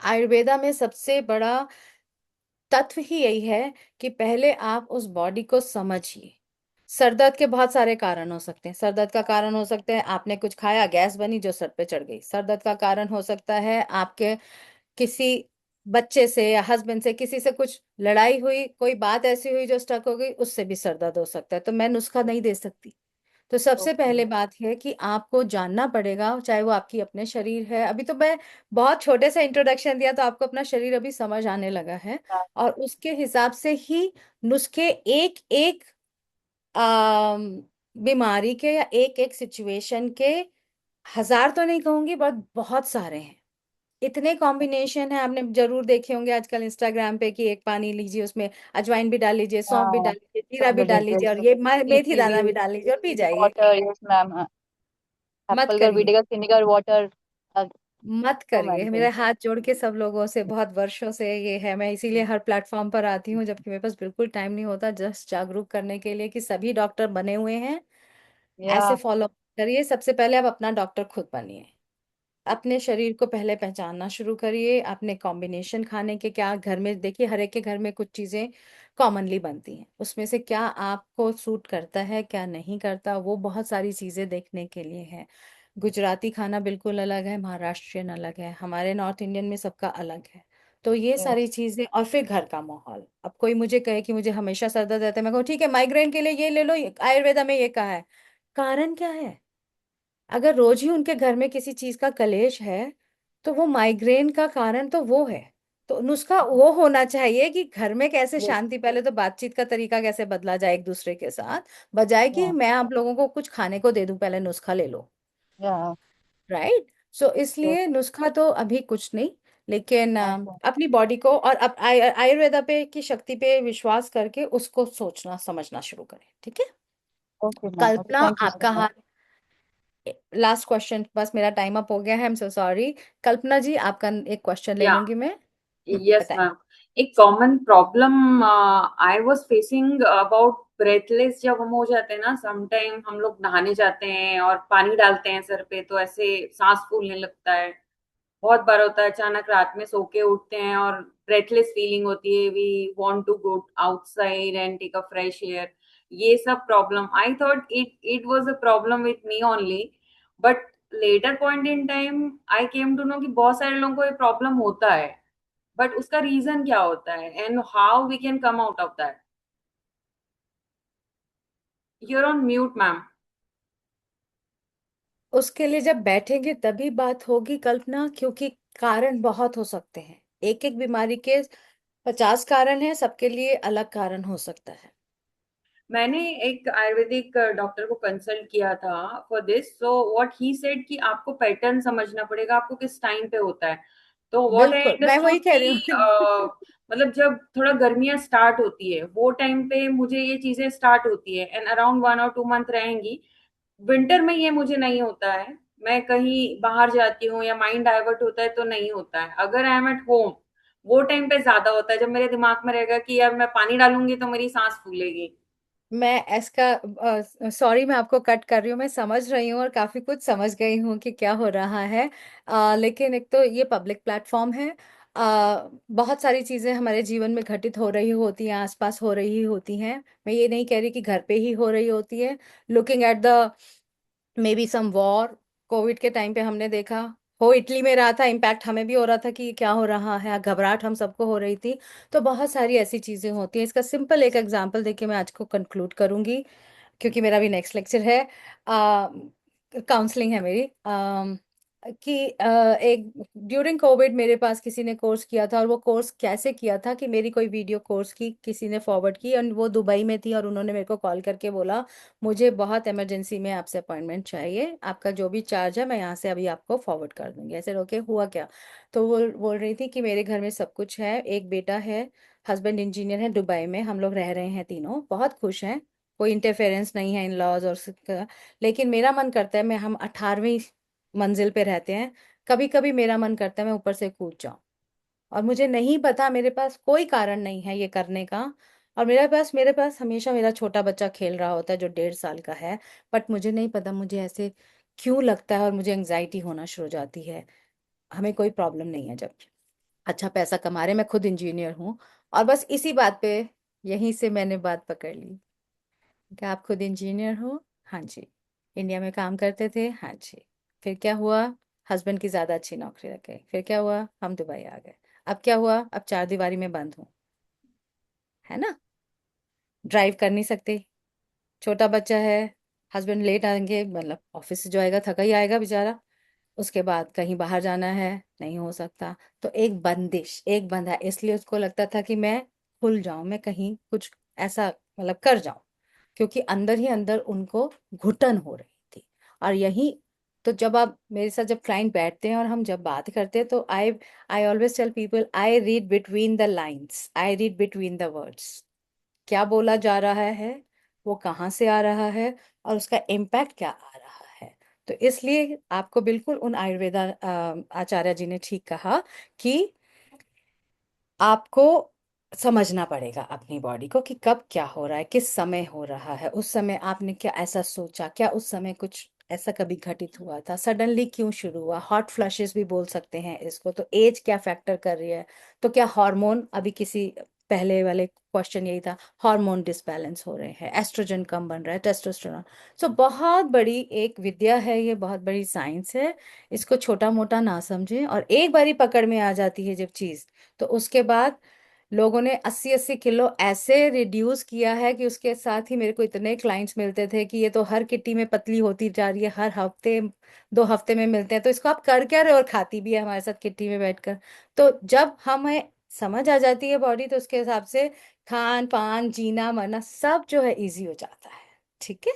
S2: आयुर्वेदा में सबसे बड़ा तत्व ही यही है कि पहले आप उस बॉडी को समझिए। सर दर्द के बहुत सारे कारण हो सकते हैं। सर दर्द का कारण हो सकता है आपने कुछ खाया, गैस बनी जो सर पे चढ़ गई। सर दर्द का कारण हो सकता है आपके किसी बच्चे से या हस्बैंड से किसी से कुछ लड़ाई हुई, कोई बात ऐसी हुई जो स्टक हो गई, उससे भी सर दर्द हो सकता है। तो मैं नुस्खा नहीं दे सकती। तो सबसे
S4: okay,
S2: पहले बात है कि आपको जानना पड़ेगा, चाहे वो आपकी अपने शरीर है। अभी तो मैं बहुत छोटे से इंट्रोडक्शन दिया तो आपको अपना शरीर अभी समझ आने लगा है,
S4: yeah,
S2: और उसके हिसाब से ही नुस्खे एक एक अम, बीमारी के या एक एक सिचुएशन के, हजार तो नहीं कहूंगी बट बहुत सारे हैं। इतने कॉम्बिनेशन है, आपने जरूर देखे होंगे आजकल इंस्टाग्राम पे कि एक पानी लीजिए उसमें अजवाइन भी डाल लीजिए, सौंफ भी डाल लीजिए, जीरा भी डाल लीजिए, और ये मेथी दाना भी
S4: ECV,
S2: डाल लीजिए और पी जाइए।
S4: water, yes, ma'am.
S2: मत
S4: एप्पल का
S2: करिए,
S4: विनेगर, विनेगर वाटर,
S2: मत
S4: सो मैनी
S2: करिए। मेरे
S4: थिंग्स।
S2: हाथ जोड़ के सब लोगों से बहुत वर्षों से ये है, मैं इसीलिए हर प्लेटफॉर्म पर आती हूँ जबकि मेरे पास बिल्कुल टाइम नहीं होता, जस्ट जागरूक करने के लिए कि सभी डॉक्टर बने हुए हैं, ऐसे
S4: या
S2: फॉलो करिए। सबसे पहले आप अपना डॉक्टर खुद बनिए, अपने शरीर को पहले पहचानना शुरू करिए। अपने कॉम्बिनेशन खाने के, क्या घर में देखिए हर एक के घर में कुछ चीजें कॉमनली बनती हैं, उसमें से क्या आपको सूट करता है क्या नहीं करता, वो बहुत सारी चीजें देखने के लिए है। गुजराती खाना बिल्कुल अलग है, महाराष्ट्रियन अलग है, हमारे नॉर्थ इंडियन में सबका अलग है। तो ये सारी चीजें, और फिर घर का माहौल। अब कोई मुझे कहे कि मुझे हमेशा सर दर्द रहता है, मैं कहूँ ठीक है माइग्रेन के लिए ये ले लो, आयुर्वेदा में ये कहा है। कारण क्या है? अगर रोज ही उनके घर में किसी चीज का कलेश है तो वो माइग्रेन का कारण तो वो है। तो नुस्खा वो होना चाहिए कि घर में कैसे
S4: यस,
S2: शांति, पहले तो बातचीत का तरीका कैसे बदला जाए एक दूसरे के साथ, बजाय कि
S4: या
S2: मैं आप लोगों को कुछ खाने को दे दूं पहले नुस्खा ले लो।
S4: या
S2: राइट। सो
S4: यस,
S2: इसलिए नुस्खा तो अभी कुछ नहीं, लेकिन
S4: अच्छा,
S2: अपनी बॉडी को और आयुर्वेदा पे की शक्ति पे विश्वास करके उसको सोचना समझना शुरू करें, ठीक है।
S4: Okay, ma'am. Okay,
S2: Kalpana,
S4: thank you so
S2: आपका
S4: much.
S2: हाथ, लास्ट क्वेश्चन, बस मेरा टाइम अप हो गया है, आई एम सो सॉरी। कल्पना जी, आपका एक क्वेश्चन ले
S5: Yeah,
S2: लूंगी मैं।
S5: yes,
S2: बताइए।
S5: ma'am. एक common problem I was facing about breathless जब हम हो जाते हैं ना, sometime हम लोग नहाने जाते हैं और पानी डालते हैं सर पे तो ऐसे सांस फूलने लगता है। बहुत बार होता है, अचानक रात में सो के उठते हैं और ब्रेथलेस फीलिंग होती है, we want to go outside and take a fresh air. ये सब problem I thought it was a problem with me only, but later point in time I came to know कि बहुत सारे लोगों को ये प्रॉब्लम होता है, बट उसका रीजन क्या होता है and how we can come out of that. You're on mute ma'am.
S2: उसके लिए जब बैठेंगे तभी बात होगी कल्पना, क्योंकि कारण बहुत हो सकते हैं। एक एक बीमारी के 50 कारण है, सबके लिए अलग कारण हो सकता है।
S5: मैंने एक आयुर्वेदिक डॉक्टर को कंसल्ट किया था for this, so what he said कि आपको पैटर्न समझना पड़ेगा, आपको किस टाइम पे होता है। तो व्हाट आई
S2: बिल्कुल, मैं वही
S5: अंडरस्टूड
S2: कह रही
S5: कि
S2: हूँ।
S5: मतलब जब थोड़ा गर्मियां स्टार्ट होती है वो टाइम पे मुझे ये चीजें स्टार्ट होती है एंड अराउंड 1 और 2 मंथ रहेंगी। विंटर में ये मुझे नहीं होता है, मैं कहीं बाहर जाती हूँ या माइंड डाइवर्ट होता है तो नहीं होता है। अगर आई एम एट होम वो टाइम पे ज्यादा होता है, जब मेरे दिमाग में रहेगा कि यार मैं पानी डालूंगी तो मेरी सांस फूलेगी।
S2: मैं इसका सॉरी, मैं आपको कट कर रही हूँ, मैं समझ रही हूँ और काफी कुछ समझ गई हूँ कि क्या हो रहा है। लेकिन एक तो ये पब्लिक प्लेटफॉर्म है। बहुत सारी चीजें हमारे जीवन में घटित हो रही होती हैं, आसपास हो रही होती हैं। मैं ये नहीं कह रही कि घर पे ही हो रही होती है। Looking at the maybe some war, Covid के टाइम पे हमने देखा, हो इटली में रहा था, इम्पैक्ट हमें भी हो रहा था कि क्या हो रहा है, घबराहट हम सबको हो रही थी। तो बहुत सारी ऐसी चीजें होती हैं। इसका सिंपल एक एग्जांपल देके मैं आज को कंक्लूड करूंगी, क्योंकि मेरा भी नेक्स्ट लेक्चर है, काउंसलिंग है मेरी। कि एक ड्यूरिंग कोविड मेरे पास किसी ने कोर्स किया था, और वो कोर्स कैसे किया था कि मेरी कोई वीडियो कोर्स की किसी ने फॉरवर्ड की, और वो दुबई में थी, और उन्होंने मेरे को कॉल करके बोला मुझे बहुत इमरजेंसी में आपसे अपॉइंटमेंट चाहिए, आपका जो भी चार्ज है मैं यहाँ से अभी आपको फॉरवर्ड कर दूंगी। ऐसे ओके, हुआ क्या? तो वो बोल रही थी कि मेरे घर में सब कुछ है, एक बेटा है, हस्बैंड इंजीनियर है दुबई में, हम लोग रह रहे हैं तीनों, बहुत खुश हैं, कोई इंटरफेरेंस नहीं है इन लॉज और लेकिन मेरा मन करता है, मैं हम 18वीं मंजिल पे रहते हैं, कभी कभी मेरा मन करता है मैं ऊपर से कूद जाऊं, और मुझे नहीं पता, मेरे पास कोई कारण नहीं है ये करने का। और मेरे पास हमेशा मेरा छोटा बच्चा खेल रहा होता है जो 1.5 साल का है, बट मुझे नहीं पता मुझे ऐसे क्यों लगता है, और मुझे एंग्जाइटी होना शुरू हो जाती है। हमें कोई प्रॉब्लम नहीं है जब अच्छा पैसा कमा रहे, मैं खुद इंजीनियर हूँ। और बस इसी बात पे, यहीं से मैंने बात पकड़ ली। क्या आप खुद इंजीनियर हो? हाँ जी। इंडिया में काम करते थे? हाँ जी। फिर क्या हुआ? हस्बैंड की ज्यादा अच्छी नौकरी लग गई। फिर क्या हुआ? हम दुबई आ गए। अब क्या हुआ? अब चार दीवारी में बंद हूँ, है ना, ड्राइव कर नहीं सकते, छोटा बच्चा है, हस्बैंड लेट आएंगे, मतलब ऑफिस से जो आएगा थका ही आएगा बेचारा, उसके बाद कहीं बाहर जाना है, नहीं हो सकता। तो एक बंदिश, एक बंधा, इसलिए उसको लगता था कि मैं खुल जाऊं, मैं कहीं कुछ ऐसा मतलब कर जाऊं, क्योंकि अंदर ही अंदर उनको घुटन हो रही थी। और यही तो, जब आप मेरे साथ जब क्लाइंट बैठते हैं और हम जब बात करते हैं, तो I I always tell people, I read between the lines, I read between the words, क्या बोला जा रहा है, वो कहाँ से आ रहा है, और उसका इम्पैक्ट क्या आ रहा है। तो इसलिए आपको बिल्कुल उन आयुर्वेदा आचार्य जी ने ठीक कहा कि आपको समझना पड़ेगा अपनी बॉडी को कि कब क्या हो रहा है, किस समय हो रहा है, उस समय आपने क्या ऐसा सोचा, क्या उस समय कुछ ऐसा कभी घटित हुआ था, सडनली क्यों शुरू हुआ, हॉट फ्लशेस भी बोल सकते हैं इसको, तो एज क्या फैक्टर कर रही है, तो क्या हार्मोन, अभी किसी पहले वाले क्वेश्चन यही था, हार्मोन डिसबैलेंस हो रहे हैं, एस्ट्रोजन कम बन रहा है, टेस्टोस्टेरोन। सो बहुत बड़ी एक विद्या है ये, बहुत बड़ी साइंस है, इसको छोटा मोटा ना समझें। और एक बारी पकड़ में आ जाती है जब चीज, तो उसके बाद लोगों ने 80-80 किलो ऐसे रिड्यूस किया है कि उसके साथ ही मेरे को इतने क्लाइंट्स मिलते थे कि ये तो हर किट्टी में पतली होती जा रही है, हर हफ्ते 2 हफ्ते में मिलते हैं, तो इसको आप कर क्या रहे हो, और खाती भी है हमारे साथ किट्टी में बैठकर। तो जब हमें समझ आ जाती है बॉडी, तो उसके हिसाब से खान पान जीना मरना सब जो है इजी हो जाता है। ठीक है।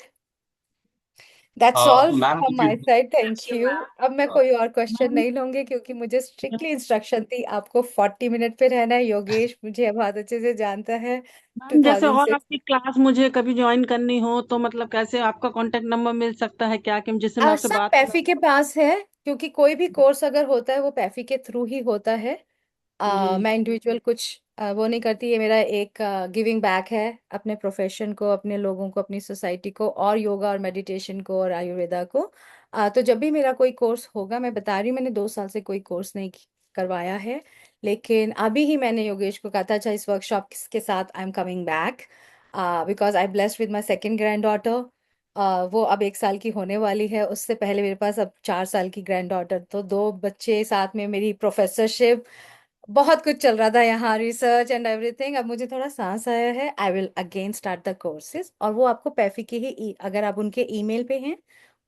S2: That's all
S1: ma'am
S2: from my side, thank
S5: Thank you,
S2: you.
S5: ma'am.
S2: अब मैं कोई और क्वेश्चन
S3: मैम
S2: नहीं लूंगी क्योंकि मुझे स्ट्रिक्टली इंस्ट्रक्शन थी आपको 40 मिनट पे रहना है। योगेश मुझे बहुत अच्छे से जानता है।
S3: मैम जैसे और
S2: 2006
S3: आपकी क्लास मुझे कभी ज्वाइन करनी हो तो मतलब कैसे आपका कांटेक्ट नंबर मिल सकता है क्या, कि जिससे मैं आपसे
S2: सब
S3: बात
S2: पैफी
S3: कर।
S2: के पास है, क्योंकि कोई भी कोर्स अगर होता है वो पैफी के थ्रू ही होता है।
S3: जी।
S2: मैं इंडिविजुअल कुछ वो नहीं करती। ये मेरा एक गिविंग बैक है अपने प्रोफेशन को, अपने लोगों को, अपनी सोसाइटी को, और योगा और मेडिटेशन को और आयुर्वेदा को। तो जब भी मेरा कोई कोर्स होगा, मैं बता रही हूँ मैंने 2 साल से कोई कोर्स नहीं करवाया है, लेकिन अभी ही मैंने योगेश को कहा था अच्छा इस वर्कशॉप के साथ I am coming back, because I blessed with my second grand daughter. वो अब 1 साल की होने वाली है। उससे पहले मेरे पास अब 4 साल की ग्रैंड डॉटर, तो 2 बच्चे, साथ में मेरी प्रोफेसरशिप, बहुत कुछ चल रहा था यहाँ, रिसर्च एंड एवरीथिंग। अब मुझे थोड़ा सांस आया है। I will again start the courses, और वो आपको पैफी के ही अगर आप उनके ईमेल पे हैं,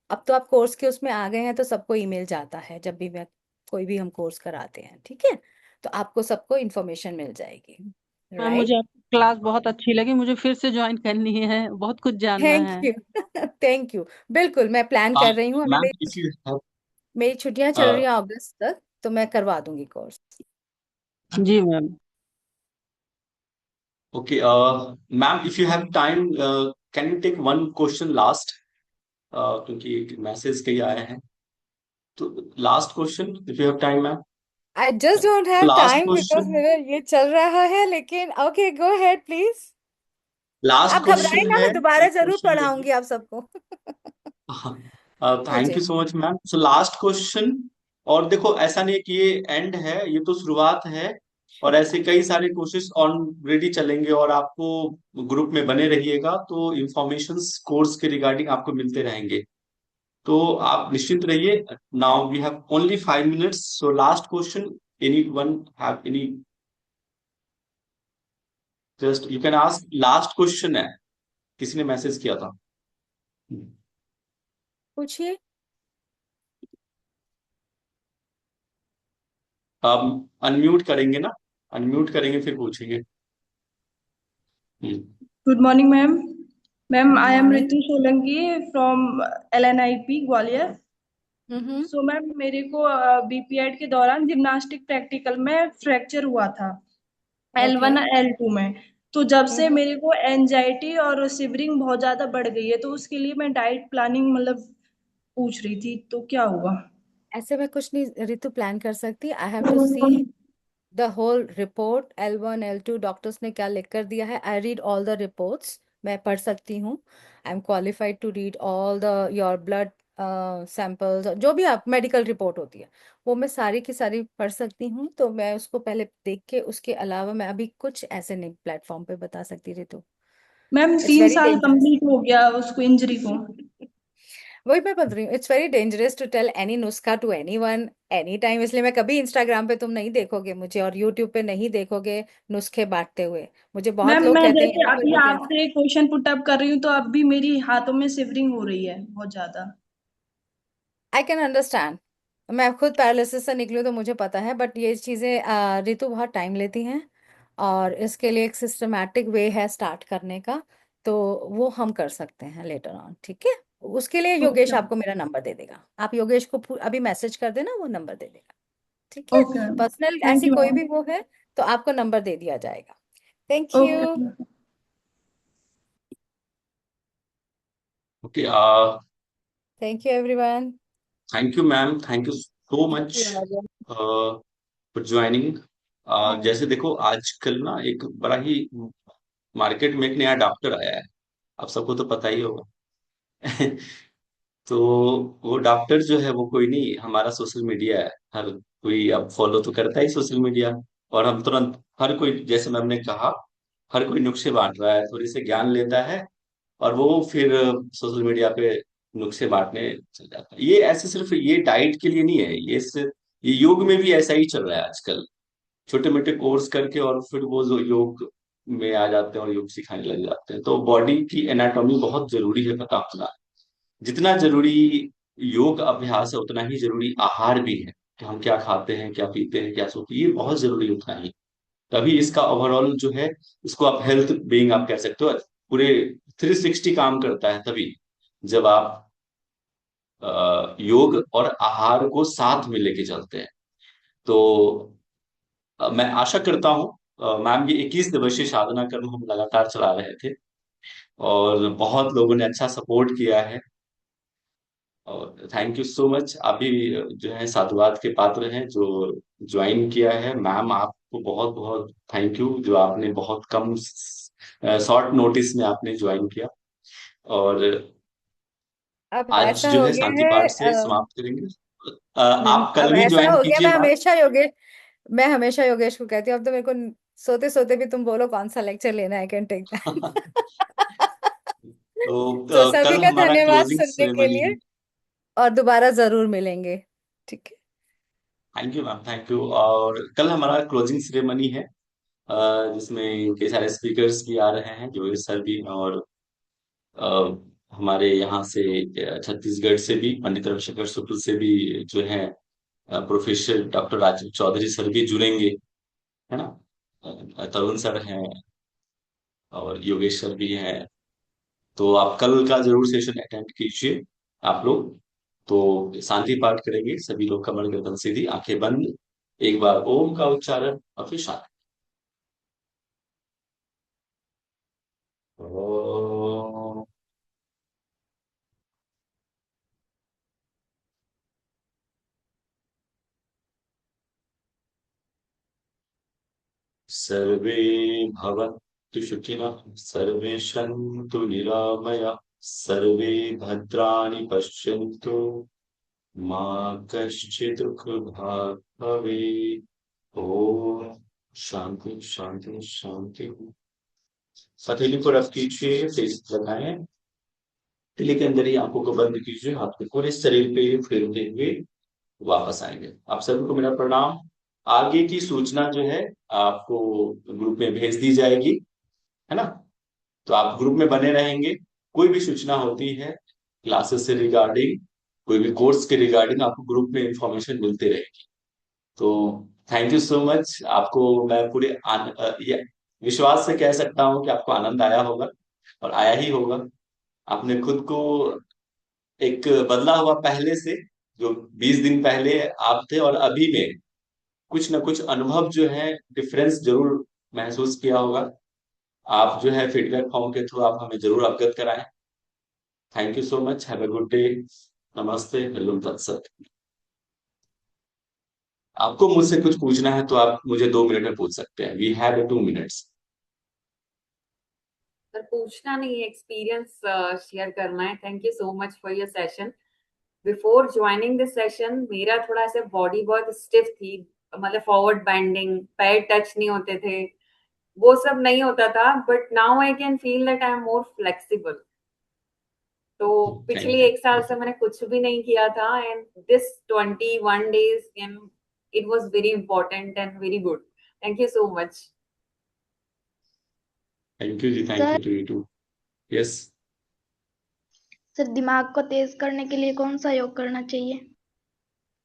S2: अब तो आप कोर्स के उसमें आ गए हैं तो सबको ईमेल जाता है जब भी मैं कोई भी हम कोर्स कराते हैं, ठीक है? तो आपको सबको इन्फॉर्मेशन मिल जाएगी,
S3: मैम मुझे
S2: राइट?
S3: आपकी क्लास बहुत अच्छी लगी, मुझे फिर से ज्वाइन करनी है, बहुत कुछ जानना
S2: थैंक
S3: है।
S2: यू। Thank you. बिल्कुल, मैं प्लान कर रही हूँ। अभी
S1: मैम इफ यू हैव
S2: मेरी छुट्टियां चल रही हैं अगस्त तक, तो मैं करवा दूंगी कोर्स।
S3: जी ma'am.
S1: Okay ma'am if you have time can you take one question last, क्योंकि मैसेज कई आए हैं, तो last question if you have time ma'am.
S2: I just don't have
S1: last
S2: time because
S1: question,
S2: मेरा ये चल रहा है, लेकिन okay go ahead please.
S1: Last
S2: आप घबराए
S1: क्वेश्चन
S2: ना,
S1: है,
S2: मैं दोबारा
S1: एक
S2: जरूर
S1: क्वेश्चन लेंगे।
S2: पढ़ाऊंगी आप सबको।
S1: थैंक
S2: मुझे
S1: you so much ma'am. So last question, और देखो ऐसा नहीं है कि ये एंड है, ये तो शुरुआत है, और ऐसे कई सारे कोर्सेज ऑलरेडी चलेंगे, और आपको ग्रुप में बने रहिएगा तो इंफॉर्मेशंस कोर्स के रिगार्डिंग आपको मिलते रहेंगे। तो आप निश्चिंत रहिए। Now we have only 5 minutes, so last question, anyone have any, just you can ask, last question है, किसी ने मैसेज किया था।
S2: पूछिए।
S1: आप अनम्यूट करेंगे ना, अनम्यूट करेंगे फिर पूछेंगे। हम्म।
S6: Good morning, ma'am. Ma'am,
S2: good
S6: I am
S2: morning.
S6: Ritu Solanki from LNIP Gwalior.
S2: Hmm.
S6: So, ma'am मेरे को बीपीएड के दौरान जिम्नास्टिक प्रैक्टिकल में फ्रैक्चर हुआ था
S2: ओके।
S6: L1 L2 में। तो जब से
S2: हम्म।
S6: मेरे को एंजाइटी और सिवरिंग बहुत ज्यादा बढ़ गई है, तो उसके लिए मैं डाइट प्लानिंग मतलब पूछ रही थी, तो क्या हुआ?
S2: ऐसे में कुछ नहीं ऋतु प्लान कर सकती। I have to see the whole report, L1 L2 doctors ने क्या लिख कर दिया है। I read all the reports, मैं पढ़ सकती हूँ। I am qualified to read all the your blood samples, जो भी आप मेडिकल रिपोर्ट होती है वो मैं सारी की सारी पढ़ सकती हूँ। तो मैं उसको पहले देख के, उसके अलावा मैं अभी कुछ ऐसे नहीं प्लेटफॉर्म पे बता सकती ऋतु।
S6: मैम
S2: इट्स
S6: तीन
S2: वेरी
S6: साल
S2: डेंजरस।
S6: कंप्लीट हो गया उसको, इंजरी को।
S2: वही मैं बता रही हूँ, it's very dangerous to tell any नुस्खा to any one any time. इसलिए मैं कभी इंस्टाग्राम पे तुम नहीं देखोगे मुझे, और यूट्यूब पे नहीं देखोगे नुस्खे बांटते हुए। मुझे बहुत
S6: मैम
S2: लोग
S6: मैं
S2: कहते हैं
S6: जैसे
S2: यहाँ पर
S6: अभी
S2: होते हैं।
S6: आपसे क्वेश्चन पुट अप कर रही हूँ, तो अब भी मेरी हाथों में सिवरिंग हो रही है बहुत ज्यादा।
S2: I can understand. मैं खुद पैरालिसिस से निकली हूँ तो मुझे पता है, बट ये चीज़ें ऋतु बहुत टाइम लेती हैं, और इसके लिए एक सिस्टमैटिक वे है स्टार्ट करने का। तो वो हम कर सकते हैं लेटर ऑन, ठीक है? उसके लिए योगेश
S6: ओके।
S2: आपको मेरा नंबर दे देगा। आप योगेश को अभी मैसेज कर देना, वो नंबर दे देगा, ठीक है?
S6: Okay ma'am.
S2: पर्सनल
S6: थैंक
S2: ऐसी
S6: यू
S2: कोई
S6: मैम।
S2: भी वो है तो आपको नंबर दे दिया जाएगा। Thank
S6: okay.
S2: You.
S1: Okay,
S2: thank you everyone.
S1: Thank you ma'am, thank you so much for joining. जैसे देखो आजकल ना एक बड़ा ही मार्केट में एक नया डॉक्टर आया है, आप सबको तो पता ही होगा। तो वो डॉक्टर जो है वो कोई नहीं, हमारा सोशल मीडिया है। हर कोई अब फॉलो तो करता ही सोशल मीडिया, और हम तुरंत, हर कोई, जैसे मैम ने कहा, हर कोई नुस्खे बांट रहा है, थोड़ी से ज्ञान लेता है और वो फिर सोशल मीडिया पे नुस्खे बांटने चल जाता है। ये ऐसे सिर्फ ये डाइट के लिए नहीं है, ये योग में भी ऐसा ही चल रहा है आजकल। छोटे मोटे कोर्स करके और फिर वो जो योग में आ जाते हैं और योग सिखाने लग जाते हैं। तो बॉडी की एनाटॉमी बहुत जरूरी है पता होना। जितना जरूरी योग अभ्यास है उतना ही जरूरी आहार भी है, कि हम क्या खाते हैं, क्या पीते हैं, क्या सोते हैं, ये बहुत जरूरी उतना ही। तभी इसका ओवरऑल जो है, इसको आप हेल्थ बीइंग आप कह सकते हो, पूरे 360 काम करता है तभी, जब आप योग और आहार को साथ में लेके चलते हैं। तो मैं आशा करता हूँ, मैम, ये 21 दिवसीय साधना क्रम हम लगातार चला रहे थे और बहुत लोगों ने अच्छा सपोर्ट किया है, और थैंक यू सो मच। आप भी जो है साधुवाद के पात्र हैं जो ज्वाइन किया है। मैम, आपको बहुत बहुत थैंक यू, जो आपने बहुत कम शॉर्ट नोटिस में आपने ज्वाइन किया। और
S2: अब
S1: आज
S2: ऐसा
S1: जो
S2: हो
S1: है
S2: गया
S1: शांति
S2: है
S1: पाठ से समाप्त करेंगे।
S2: नहीं,
S1: आप कल
S2: अब
S1: भी
S2: ऐसा
S1: ज्वाइन
S2: हो गया,
S1: कीजिएगा।
S2: मैं हमेशा योगेश को कहती हूँ, अब तो मेरे को सोते सोते भी तुम बोलो कौन सा लेक्चर लेना है, कैन टेक दैट।
S1: तो
S2: तो सभी
S1: कल
S2: का
S1: हमारा
S2: धन्यवाद
S1: क्लोजिंग
S2: सुनने के
S1: सेरेमनी
S2: लिए,
S1: है।
S2: और दोबारा जरूर मिलेंगे। ठीक है।
S1: Thank you ma'am, thank you. और कल हमारा क्लोजिंग सेरेमनी है, जिसमें कई सारे स्पीकर्स भी आ रहे हैं, जोगेश सर भी, और हमारे यहाँ से छत्तीसगढ़ से भी पंडित रविशंकर शुक्ल से भी जो है professor doctor Rajiv Chaudhary sir भी जुड़ेंगे, है ना। तरुण सर हैं और योगेश सर भी हैं। तो आप कल का जरूर सेशन अटेंड कीजिए आप लोग। तो शांति पाठ करेंगे सभी लोग, कमर गर्दन सीधी, आंखें बंद, एक बार ओम का उच्चारण और फिर शांति। ओम। सर्वे भवन्तु सुखिनः, सर्वे सन्तु निरामया, सर्वे भद्राणि पश्यन्तु, मा कश्चित् दुःखभाग् भवेत्। ओम शांति शांति शांति। हथेली को रख कीजिए, फेस लगाएं, हथेली के अंदर ही आंखों को बंद कीजिए, हाथ को पूरे शरीर पे फेरते हुए वापस आएंगे। आप सभी को मेरा प्रणाम। आगे की सूचना जो है आपको ग्रुप में भेज दी जाएगी, है ना। तो आप ग्रुप में बने रहेंगे, कोई भी सूचना होती है क्लासेस से रिगार्डिंग, कोई भी कोर्स के रिगार्डिंग, आपको ग्रुप में इंफॉर्मेशन मिलती रहेगी। तो थैंक यू सो मच। आपको मैं पूरे ये विश्वास से कह सकता हूँ कि आपको आनंद आया होगा, और आया ही होगा। आपने खुद को एक बदला हुआ पहले से, जो 20 दिन पहले आप थे और अभी में कुछ ना कुछ अनुभव जो है डिफरेंस जरूर महसूस किया होगा। आप जो है फीडबैक फॉर्म के थ्रू आप हमें जरूर अवगत कराएं। Thank you so much, have a good day. नमस्ते, हेलो, तत्सत। आपको मुझसे कुछ पूछना है तो आप मुझे 2 मिनट में पूछ सकते हैं। We have 2 minutes.
S5: सर पूछना नहीं, एक्सपीरियंस शेयर करना है। Thank you so much for your session. Before joining this session मेरा थोड़ा ऐसे बॉडी बहुत स्टिफ थी, मतलब फॉरवर्ड बेंडिंग, पैर टच नहीं होते थे, वो सब नहीं होता था। But now I can feel that I am more flexible. तो पिछले
S1: थैंक यू।
S5: 1 साल से मैंने कुछ भी नहीं किया था, and this 21 days and it was very important and very good. Thank you so much.
S1: Thank you जी, thank
S7: sir
S1: you too you too. Yes.
S7: Sir दिमाग को तेज करने के लिए कौन सा योग करना चाहिए?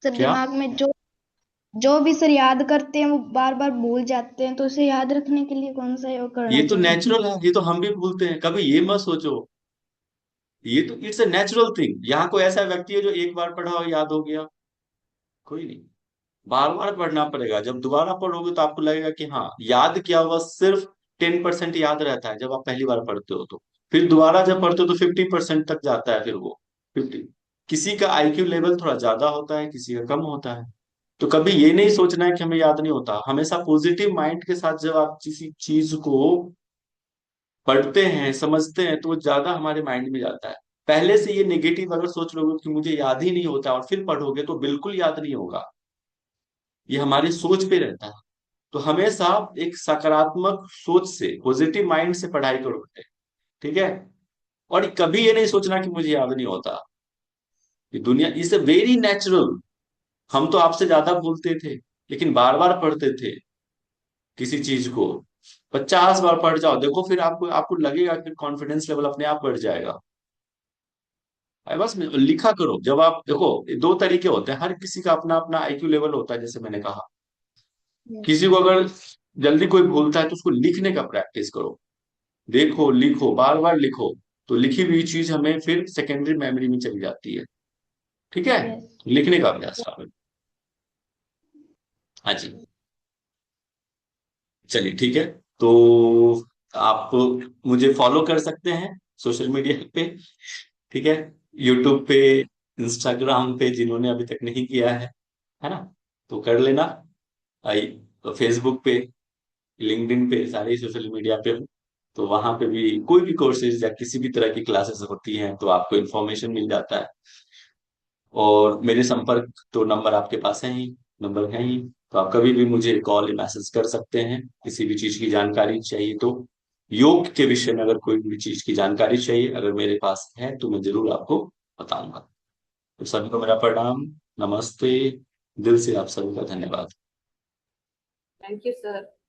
S7: सर
S1: क्या?
S7: दिमाग में जो जो भी सर याद करते हैं वो बार बार भूल जाते हैं, तो उसे याद रखने के लिए कौन सा योग
S1: ये
S7: करना
S1: तो
S7: चाहिए?
S1: नेचुरल है, ये तो हम भी भूलते हैं, कभी ये मत सोचो। ये तो इट्स अ नेचुरल थिंग। यहाँ कोई ऐसा व्यक्ति है जो एक बार पढ़ा और याद हो गया? कोई नहीं। बार बार पढ़ना पड़ेगा। जब दोबारा पढ़ोगे तो आपको लगेगा कि हाँ, याद किया हुआ सिर्फ 10% याद रहता है जब आप पहली बार पढ़ते हो। तो फिर दोबारा जब पढ़ते हो तो 50% तक जाता है, फिर वो 50। किसी का आईक्यू लेवल थोड़ा ज्यादा होता है, किसी का कम होता है। तो कभी ये नहीं सोचना है कि हमें याद नहीं होता। हमेशा पॉजिटिव माइंड के साथ जब आप किसी चीज को पढ़ते हैं, समझते हैं, तो वो ज्यादा हमारे माइंड में जाता है। पहले से ये नेगेटिव अगर सोच लोगे कि मुझे याद ही नहीं होता और फिर पढ़ोगे तो बिल्कुल याद नहीं होगा। ये हमारी सोच पे रहता है। तो हमेशा एक सकारात्मक सोच से, पॉजिटिव माइंड से पढ़ाई करो, ठीक है। और कभी ये नहीं सोचना कि मुझे याद नहीं होता। ये दुनिया इज अ वेरी नेचुरल। हम तो आपसे ज्यादा भूलते थे, लेकिन बार बार पढ़ते थे किसी चीज को। 50 बार पढ़ जाओ, देखो फिर आपको आपको लगेगा कि कॉन्फिडेंस लेवल अपने आप बढ़ जाएगा। अरे बस लिखा करो। जब आप देखो, 2 तरीके होते हैं, हर किसी का अपना अपना आईक्यू लेवल होता है, जैसे मैंने कहा। किसी को अगर जल्दी कोई भूलता है तो उसको लिखने का प्रैक्टिस करो। देखो, लिखो, बार बार लिखो, तो लिखी हुई चीज हमें फिर सेकेंडरी मेमोरी में चली जाती है। ठीक है,
S7: यस
S1: लिखने का अभ्यास करो। हाँ जी, चलिए ठीक है। तो आप मुझे फॉलो कर सकते हैं सोशल मीडिया पे, ठीक है, यूट्यूब पे, इंस्टाग्राम पे जिन्होंने अभी तक नहीं किया है ना, तो कर लेना। आई तो फेसबुक पे, लिंक्डइन पे, सारे सोशल मीडिया पे हूँ। तो वहां पे भी कोई भी कोर्सेज या किसी भी तरह की क्लासेस होती हैं तो आपको इन्फॉर्मेशन मिल जाता है। और मेरे संपर्क तो नंबर आपके पास है ही, नंबर है ही, तो आप कभी भी मुझे कॉल या मैसेज कर सकते हैं किसी भी चीज की जानकारी चाहिए तो। योग के विषय में अगर कोई भी चीज की जानकारी चाहिए अगर मेरे पास है तो मैं जरूर आपको बताऊंगा। तो सभी को मेरा प्रणाम, नमस्ते, दिल से आप सभी का धन्यवाद।
S5: Thank you sir.